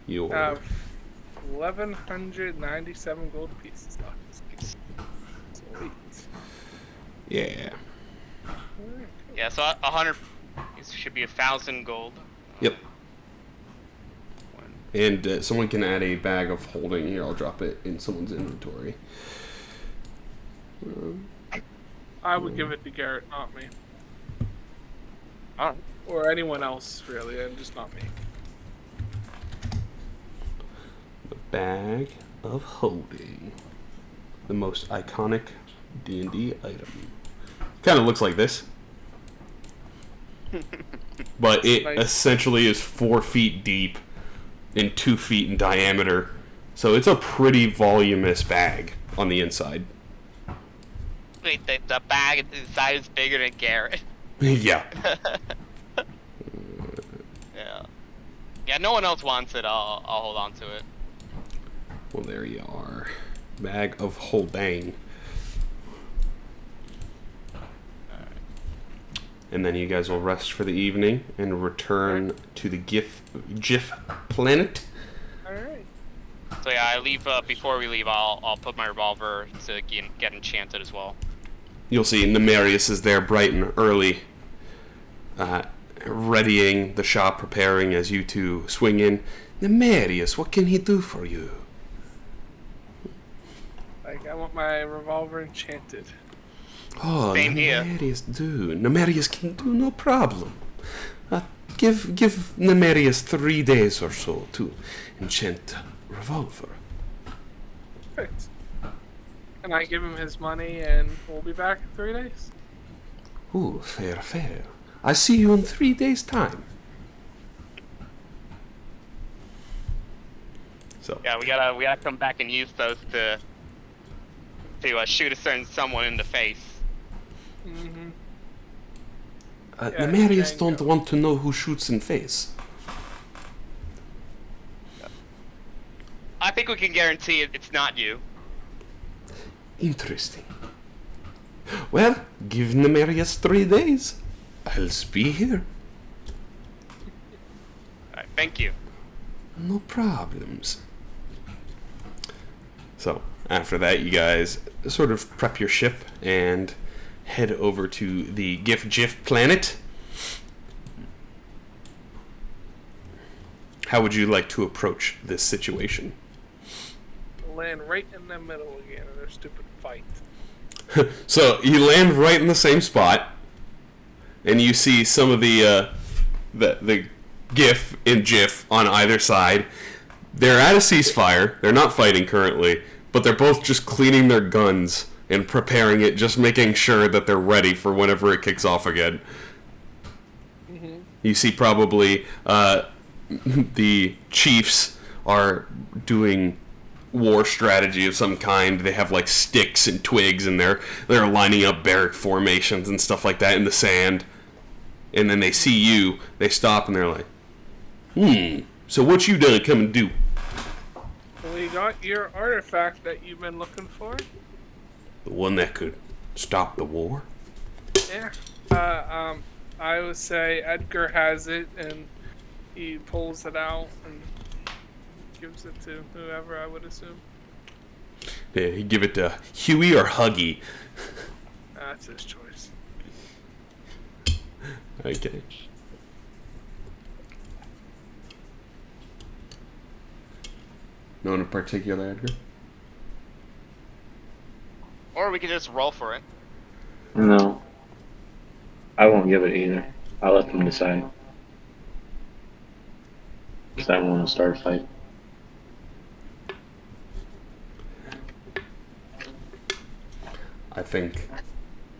your... Have 1,197 gold pieces left. Sweet. Yeah. Yeah, so 100 it should be 1,000 gold. Yep. And someone can add a bag of holding. Here, I'll drop it in someone's inventory. I would give it to Garrett, not me. Alright. Or anyone else, really, and just not me. The bag of holding. The most iconic D&D item. Kind of looks like this. But it Nice. essentially is 4 feet deep and 2 feet in diameter. So it's a pretty voluminous bag on the inside. Wait, the bag inside is bigger than Garrett. Yeah. Yeah. Yeah, no one else wants it. I'll hold on to it. Well, there you are. Bag of holding. And then you guys will rest for the evening and return to the GIF planet. Alright. So yeah, I leave before we leave. I'll put my revolver to get enchanted as well. You'll see Nemerius is there bright and early, readying the shop, preparing as you two swing in. Nemerius, what can he do for you? Like, I want my revolver enchanted. Oh, Same here. Nemerius can do no problem. Give Nemerius 3 days or so to enchant the revolver. Perfect. And I give him his money, and we'll be back in 3 days. Ooh, fair. I see you in 3 days' time. So Yeah, we gotta come back and use those to shoot a certain someone in the face. Mm-hmm. Nemerius Django. don't want to know who shoots in face. I think we can guarantee it's not you. Interesting. Well, give Nemerius 3 days. I'll be here. Alright, thank you. No problems. So, after that, you guys sort of prep your ship and head over to the GIF planet. How would you like to approach this situation? Land right in the middle again of their stupid fight. So, you land right in the same spot, and you see some of the GIF and GIF on either side. They're at a ceasefire. They're not fighting currently, but they're both just cleaning their guns and preparing it, just making sure that they're ready for whenever it kicks off again. Mm-hmm. You see probably the chiefs are doing war strategy of some kind. They have like sticks and twigs, and they're lining up barrack formations and stuff like that in the sand. And then they see you, they stop, and they're like, so what you done come and do? We got your artifact that you've been looking for. The one that could stop the war? Yeah. I would say Edgar has it, and he pulls it out and gives it to whoever, I would assume. Yeah, he'd give it to Huey or Huggy. That's his choice. Okay. No one in particular, Edgar? Or we could just roll for it. No. I won't give it either. I'll let them decide. Because I want to start a fight. I think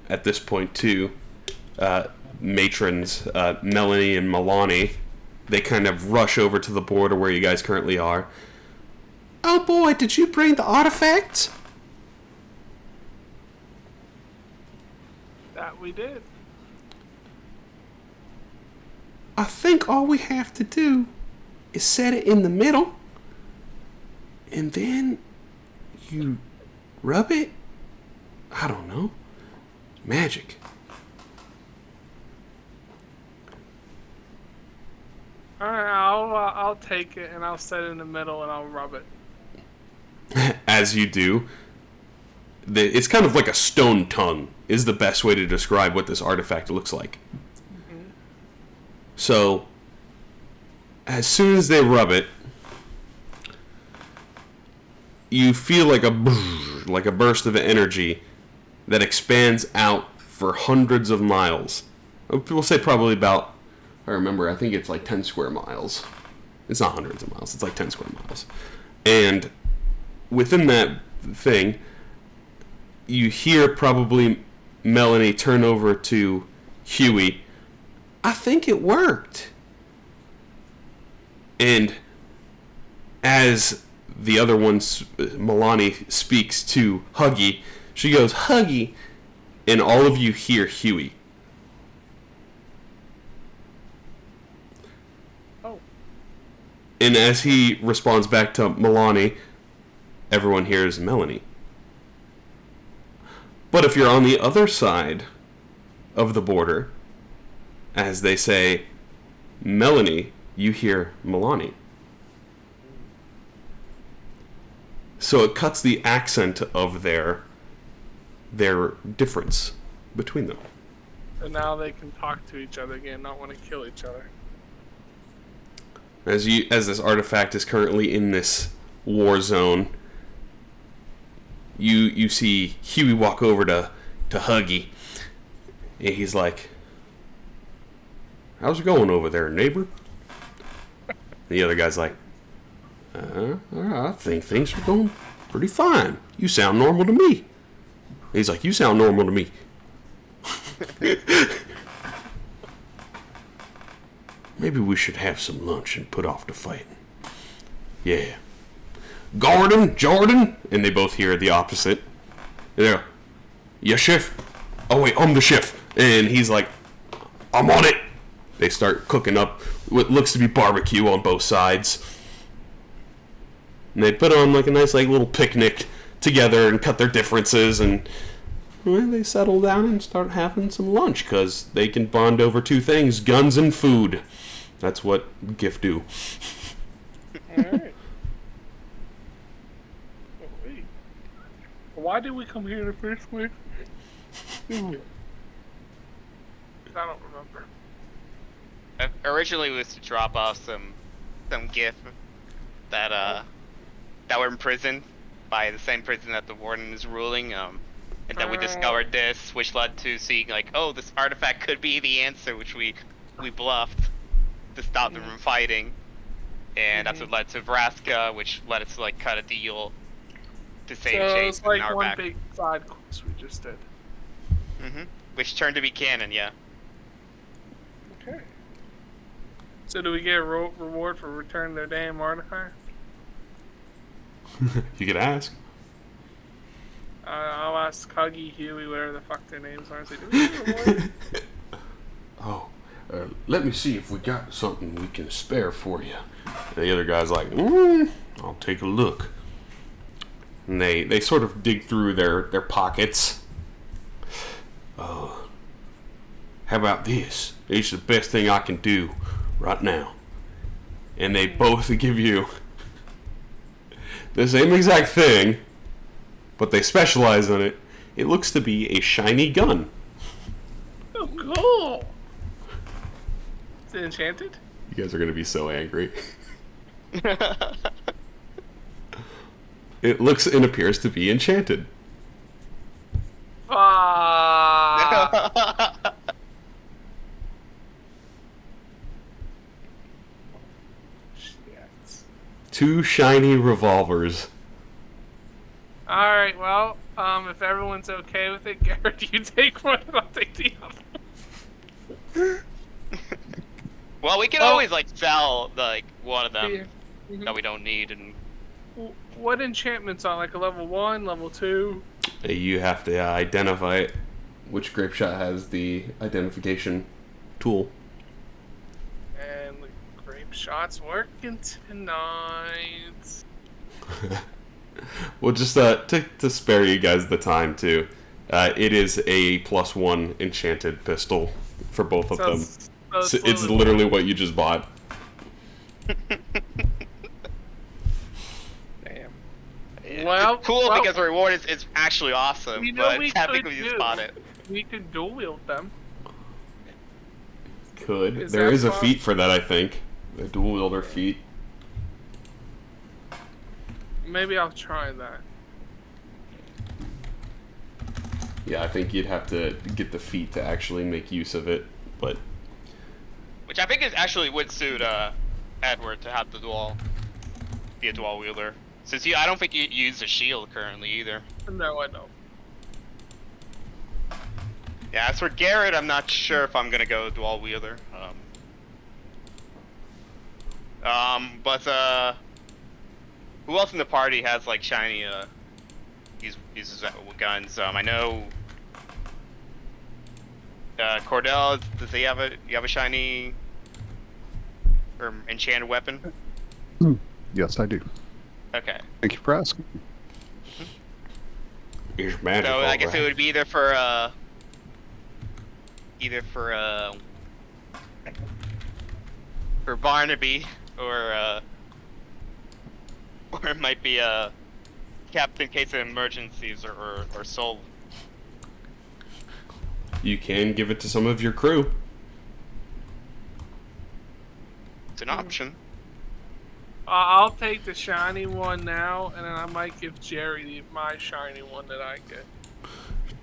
at this point too, matrons Melanie and Milani, they kind of rush over to the border where you guys currently are. Oh boy, did you bring the artifacts? That we did. I think all we have to do is set it in the middle, and then you rub it. I don't know. Magic. Alright, I'll take it and I'll set it in the middle and I'll rub it. As you do, it's kind of like a stone tongue is the best way to describe what this artifact looks like. Mm-hmm. So, as soon as they rub it, you feel like a burst of energy that expands out for hundreds of miles. We'll say probably about, I think it's like 10 square miles. It's not hundreds of miles, it's like 10 square miles. And within that thing, you hear probably Melanie turn over to Huey. I think it worked. And as the other one, Milani, speaks to Huggy, she goes, Huggy, and all of you hear Huey. Oh. And as he responds back to Milani, everyone hears Melanie. But if you're on the other side of the border, as they say, Melanie, you hear Milani. So it cuts the accent of their difference between them. So now they can talk to each other again, not want to kill each other. As this artifact is currently in this war zone, you see Huey walk over to Huggy, and he's like, how's it going over there, neighbor? And the other guy's like, I think things are going pretty fine. You sound normal to me. And he's like, you sound normal to me. Maybe we should have some lunch and put off the fighting. Yeah. Gordon, Jordan, and they both hear the opposite. And they're, yeah, chef. Oh wait, I'm the chef. And he's like, I'm on it. They start cooking up what looks to be barbecue on both sides. And they put on like a nice like little picnic together and cut their differences, and well, they settle down and start having some lunch because they can bond over two things: guns and food. That's what GIF do. Alright. Oh, wait. Why did we come here in the first place? I don't remember. Originally, it was to drop off some GIF that were imprisoned by the same prison that the warden is ruling. And then we discovered this, which led to seeing like, oh, this artifact could be the answer, which we bluffed to stop them from fighting. And that's what led to Vraska, which led us to like cut a deal to save Chase it's like and our one back. big side quest we just did. Which turned to be canon, yeah. Okay. So do we get a reward for returning their damn artifact? You could ask. I'll ask Huggy, Huey, whatever the fuck their names are. Say, do we get a reward? Oh, let me see if we got something we can spare for you. And the other guy's like, I'll take a look. And they sort of dig through their pockets. Oh, how about this? It's the best thing I can do right now. And they both give you the same exact thing, but they specialize in it. It looks to be a shiny gun. Oh, cool! Is it enchanted? You guys are going to be so angry. It looks and appears to be enchanted. Shit. 2 shiny revolvers. Alright, well, if everyone's okay with it, Garrett, you take one and I'll take the other. Well, we can always like sell like one of them Yeah. that we don't need, and What enchantments on? Like a level 1, level 2? You have to identify it. Which grape shot has the identification tool? And the grape shot's working tonight. Well, just to spare you guys the time too, it is a +1 enchanted pistol for both of them. So it's literally what you just bought. Damn. It's Well, cool because the reward is actually awesome, You know but we technically could you do? spot it. We could dual wield them. Could. Is There that is a fun? feat for that, I think. A dual wielder feat. Maybe I'll try that. Yeah, I think you'd have to get the feat to actually make use of it, but Which I think is actually would suit Edward to have the be a dual wielder. Since I don't think you use a shield currently either. No, I don't. Yeah, as for Garrett, I'm not sure if I'm gonna go dual wielder. But who else in the party has like shiny uses guns? I know Cordell. Does he have a shiny or enchanted weapon? Yes, I do. Okay. Thank you for asking. it's magic. So I guess alright. it would be either for Barnaby or it might be Captain in case of emergencies or Soul. You can give it to some of your crew. It's an option. I'll take the shiny one now, and then I might give Jerry my shiny one that I get.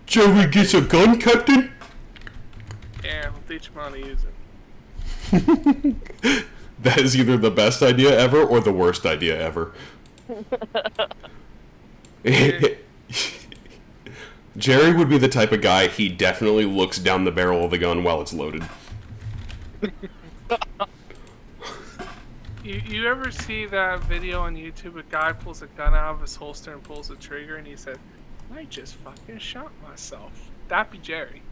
Jerry gets a gun, Captain? Yeah, I'll teach him how to use it. That is either the best idea ever or the worst idea ever. Jerry would be the type of guy, he definitely looks down the barrel of the gun while it's loaded. You ever see that video on YouTube? A guy pulls a gun out of his holster and pulls the trigger, and he said, "I just fucking shot myself." That'd be Jerry.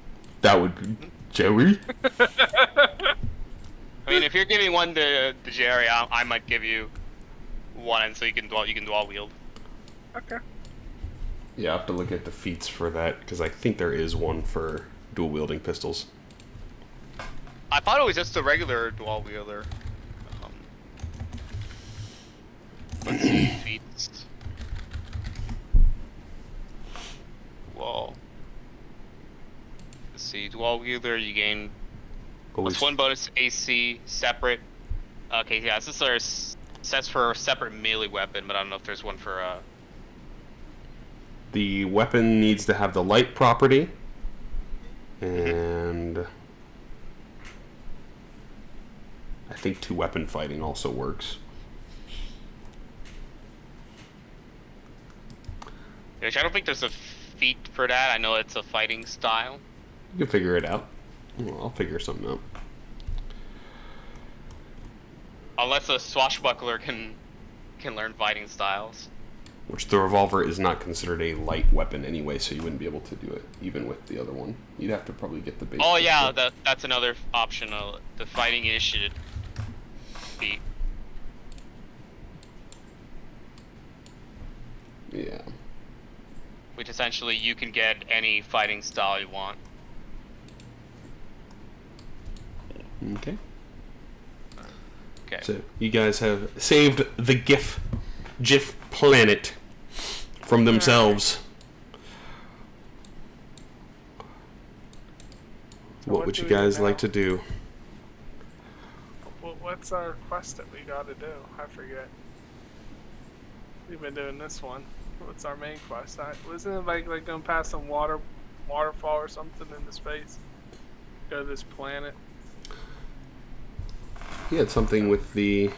That would be Jerry? I mean, if you're giving one to Jerry, I might give you one, so you can dual wield. Okay. Yeah, I have to look at the feats for that, because I think there is one for dual wielding pistols. I thought it was just a regular dual wielder. Let's see, feats. Whoa. Let's see, dual wielder, you gain plus one bonus AC separate. Okay, yeah, this is sets for a separate melee weapon, but I don't know if there's one for The weapon needs to have the light property, and I think two-weapon fighting also works. Which I don't think there's a feat for that. I know it's a fighting style. You can figure it out. Well, I'll figure something out. Unless a swashbuckler can learn fighting styles. Which the revolver is not considered a light weapon anyway, so you wouldn't be able to do it even with the other one. You'd have to probably get the base. Oh yeah, that's another option. The fighting initiative feat. Yeah. Which essentially you can get any fighting style you want. Okay. Okay. So you guys have saved the GIF planet from themselves. So What would do you we do guys now? like to do? What's our quest that we gotta do? I forget. We've been doing this one. What's our main quest? Wasn't it like going past some waterfall or something into space? Go to this planet. Yeah, it's something with the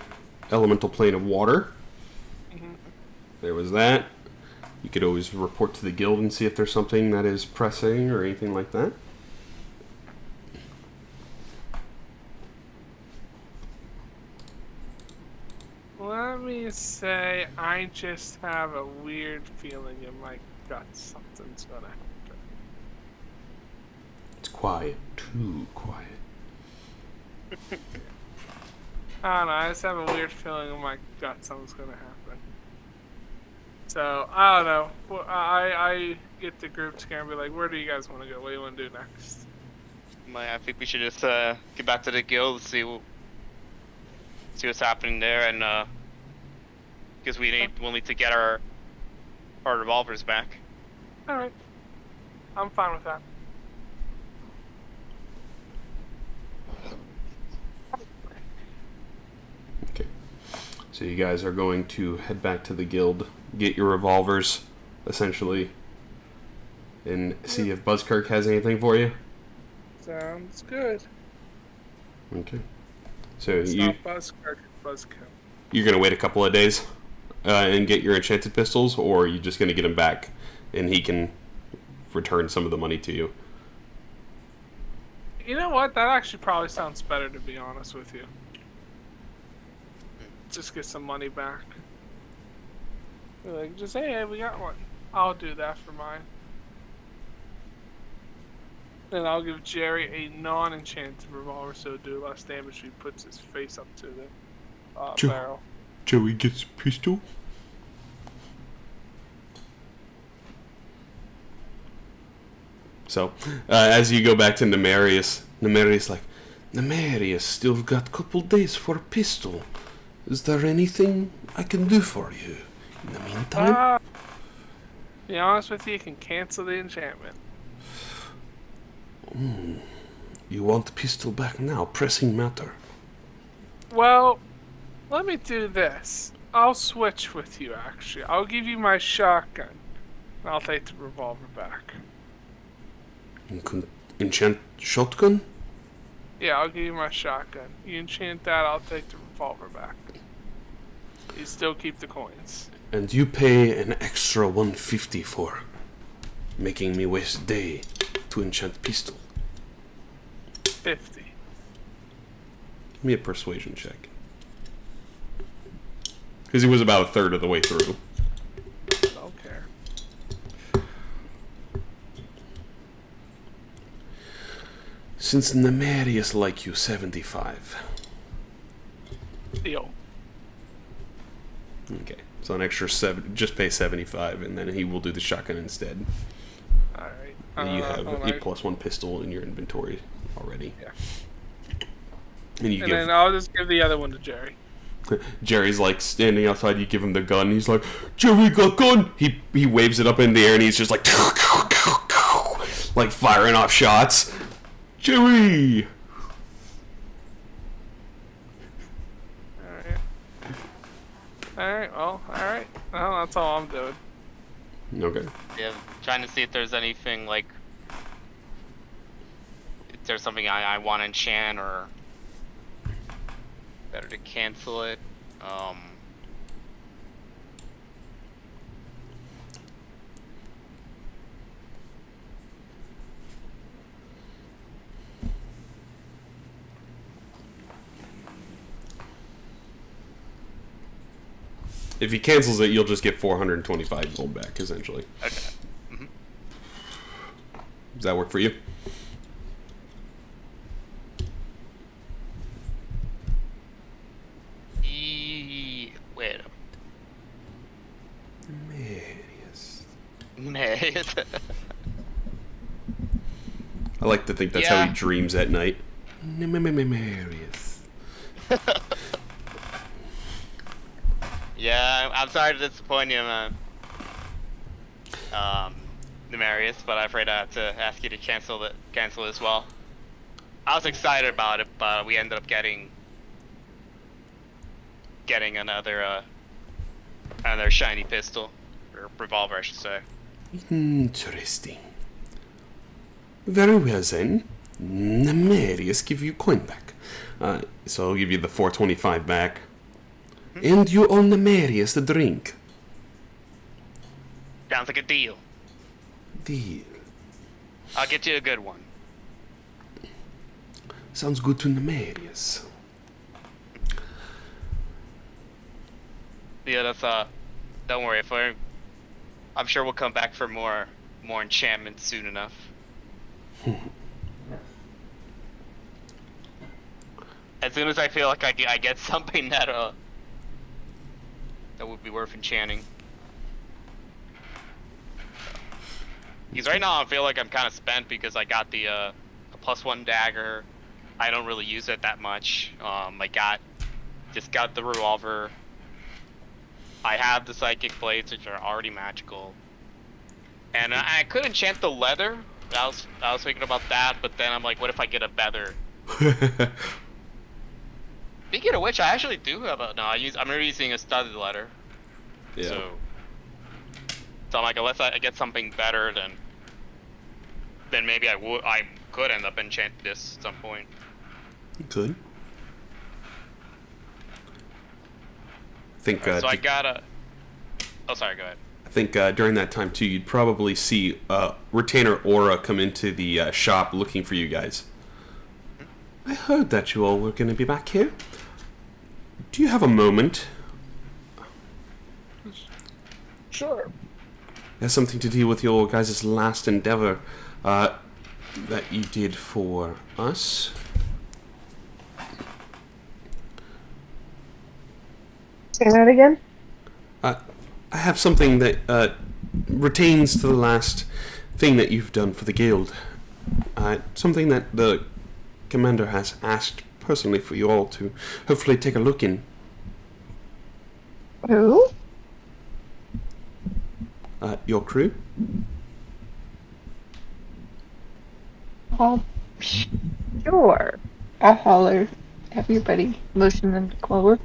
elemental plane of water. Mhm. There was that. You could always report to the guild and see if there's something that is pressing or anything like that. Let me say, I just have a weird feeling in my gut something's gonna happen. It's quiet. Too quiet. I don't know, I just have a weird feeling in my gut something's gonna happen. So, I don't know. Well, I get the group together and be like, where do you guys want to go? What do you want to do next? I think we should just get back to the guild, see see what's happening there, and because we'll need to get our revolvers back. All right. I'm fine with that. Okay. So you guys are going to head back to the guild, get your revolvers, essentially, and see if Buzzkirk has anything for you. Sounds good. Okay. So It's not Buzzkirk, it's Buzzkill. you're gonna wait a couple of days and get your enchanted pistols, or are you just gonna get them back and he can return some of the money to you? You know what? That actually probably sounds better, to be honest with you. Just get some money back. Like, just, hey, we got one. I'll do that for mine. And I'll give Jerry a non-enchanted revolver, so it'll do less damage if he puts his face up to the barrel. Joey gets a pistol. So, as you go back to Nemerius like, Nemerius, still got a couple days for a pistol. Is there anything I can do for you in the meantime? To be honest with you, you can cancel the enchantment. You want the pistol back now? Pressing matter. Well, let me do this. I'll switch with you, actually. I'll give you my shotgun, and I'll take the revolver back. You can enchant shotgun? Yeah, I'll give you my shotgun. You enchant that, I'll take the revolver back. You still keep the coins. And you pay an extra 150 for making me waste a day to enchant pistol. 50. Give me a persuasion check. Because he was about a third of the way through. Don't care. Since Nemerius like you, 75. Deal. Okay, so an extra 7, just pay 75, and then he will do the shotgun instead. Alright. And you have a +1 pistol in your inventory already. Yeah. And then I'll just give the other one to Jerry. Jerry's like standing outside, you give him the gun, he's like, Jerry got gun! He waves it up in the air and he's just like firing off shots. Jerry! Alright, well, alright. Well, that's all I'm doing. Okay. Yeah, trying to see if there's anything like, if there's something I want to enchant or better to cancel it. If he cancels it, you'll just get 425 gold back, essentially. Okay. Mm-hmm. Does that work for you? Wait. Marius. I like to think that's how he dreams at night. Marius. Yeah, I'm sorry to disappoint you, man. Nemerius, but I'm afraid I have to ask you to cancel it as well. I was excited about it, but we ended up getting another shiny pistol, or revolver, I should say. Interesting. Very well then. Nemerius give you coin back. So I'll give you the 425 back. And you owe Nemerius the drink. Sounds like a deal. Deal. I'll get you a good one. Sounds good to Nemerius. Yeah, that's don't worry, I'm sure we'll come back for more enchantments soon enough. As soon as I feel like I get something that would be worth enchanting. Because right now I feel like I'm kind of spent because I got the +1 dagger. I don't really use it that much. I got just got the revolver. I have the psychic blades, which are already magical. And I could enchant the leather. I was thinking about that, but then I'm like, what if I get a feather? Speaking of which, I actually do have a. No, I'm using a studded leather. Yeah. So I'm like, unless I get something better, then maybe I could end up enchanting this at some point. You could. I think. So I gotta. Oh, sorry. Go ahead. I think during that time too, you'd probably see Retainer Aura come into the shop looking for you guys. I heard that you all were going to be back here. Do you have a moment? Sure. Has something to do with your guys' last endeavor that you did for us. Say that again? I have something that retains to the last thing that you've done for the guild. Something that the commander has asked personally for you all to hopefully take a look in. Who? Your crew? Oh, sure. I'll holler. Everybody listening to Clover.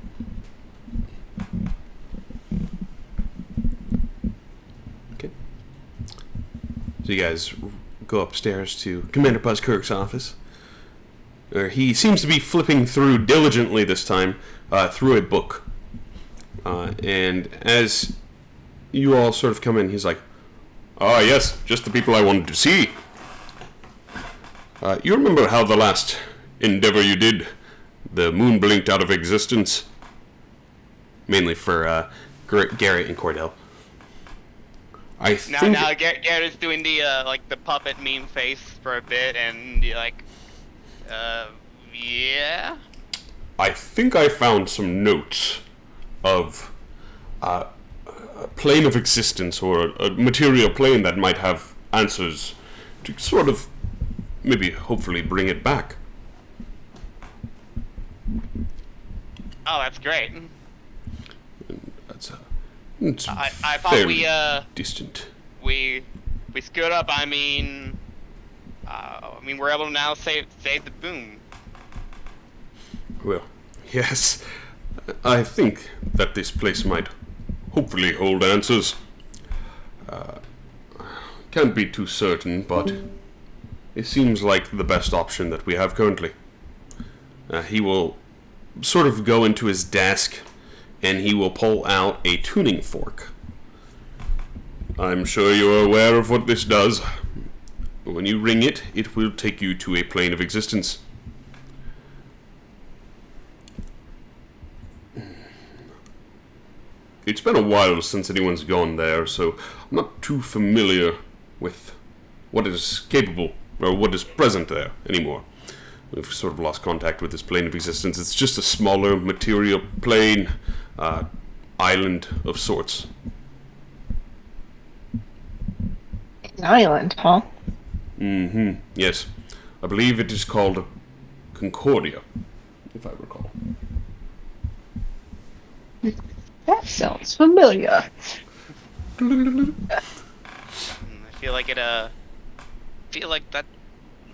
Okay. So you guys go upstairs to Commander Buzzkirk's office. He seems to be flipping through diligently this time through a book. And as you all sort of come in, he's like, "Ah, yes, just the people I wanted to see. You remember how the last endeavor you did, the moon blinked out of existence?" Mainly for Garrett and Cordell. Now Garrett's doing the like the puppet meme face for a bit, and you're like, yeah. I think I found some notes of a plane of existence or a material plane that might have answers to sort of maybe hopefully bring it back. Oh, that's great. It's I thought we distant. we screwed up. I mean we're able to now save the boom. Well, yes, I think that this place might hopefully hold answers. Can't be too certain, but it seems like the best option that we have currently. He will sort of go into his desk and he will pull out a tuning fork. I'm sure you're aware of what this does. When you ring it, it will take you to a plane of existence. It's been a while since anyone's gone there, so I'm not too familiar with what is capable or what is present there anymore. We've sort of lost contact with this plane of existence. It's just a smaller material plane, island of sorts. An island, huh? Mm-hmm. Yes. I believe it is called Concordia, if I recall. That sounds familiar. I feel like that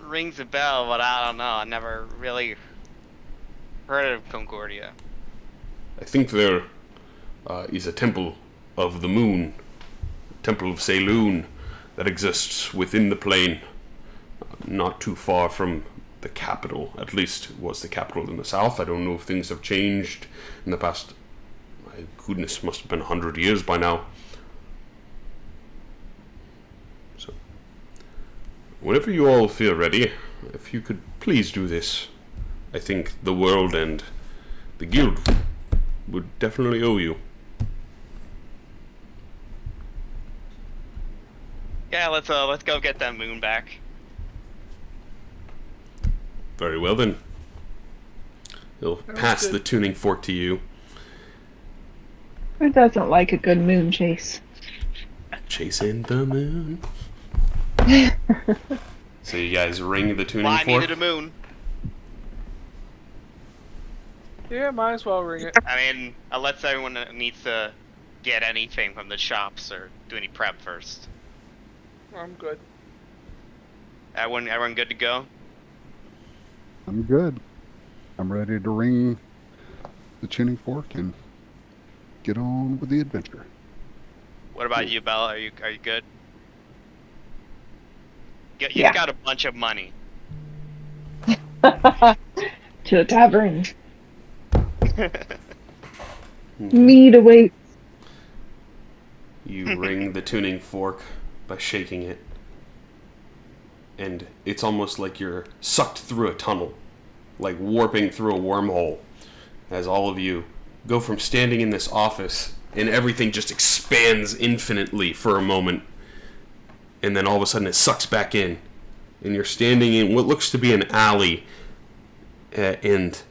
rings a bell, but I don't know. I never really heard of Concordia. I think there is a temple of the moon, temple of Saloon, that exists within the plane, not too far from the capital. At least it was the capital in the south. I don't know if things have changed in the past. My goodness, must have been 100 years by now. So, whenever you all feel ready, if you could please do this, I think the world and the guild would definitely owe you. Yeah, let's go get that moon back. Very well then. He'll pass the tuning fork to you. Who doesn't like a good moon chase? Chasing the moon. So you guys ring the tuning Well, I fork? needed a moon. Yeah, might as well ring it. I mean, unless everyone needs to get anything from the shops or do any prep first. I'm good. Everyone good to go? I'm good. I'm ready to ring the tuning fork and get on with the adventure. What about you, Belle? Are you good? You've Yeah. got a bunch of money. To the tavern. Mead awaits. You ring the tuning fork by shaking it, and it's almost like you're sucked through a tunnel, like warping through a wormhole, as all of you go from standing in this office and everything just expands infinitely for a moment, and then all of a sudden it sucks back in, and you're standing in what looks to be an alley, and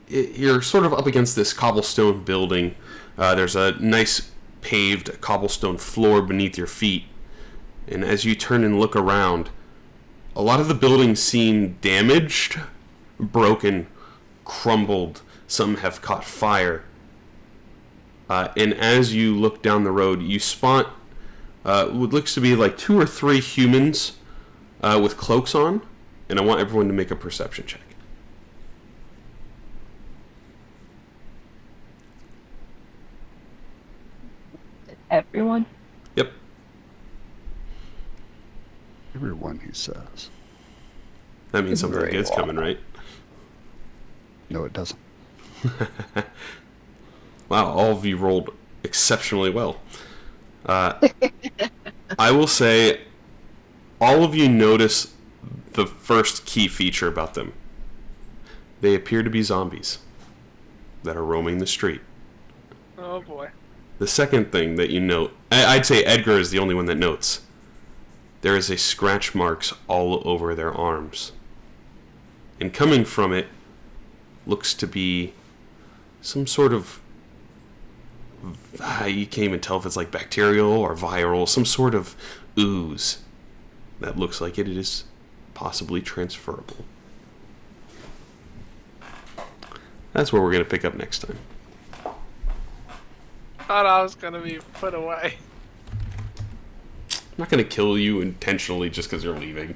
you're sort of up against this cobblestone building. There's a nice paved cobblestone floor beneath your feet, and as you turn and look around, a lot of the buildings seem damaged, broken, crumbled. Some have caught fire. And as you look down the road, you spot what looks to be like 2 or 3 humans with cloaks on, and I want everyone to make a perception check. Everyone. Yep. Everyone, he says. That means something Very good's well. coming, right? No, it doesn't. Wow, all of you rolled exceptionally well. I will say, all of you notice the first key feature about them. They appear to be zombies that are roaming the street. Oh boy. The second thing that you note, I'd say Edgar is the only one that notes, there is a scratch marks all over their arms. And coming from it looks to be some sort of, you can't even tell if it's like bacterial or viral, some sort of ooze that looks like it is possibly transferable. That's where we're going to pick up next time. Thought I was gonna be put away. I'm not going to kill you intentionally just because you're leaving.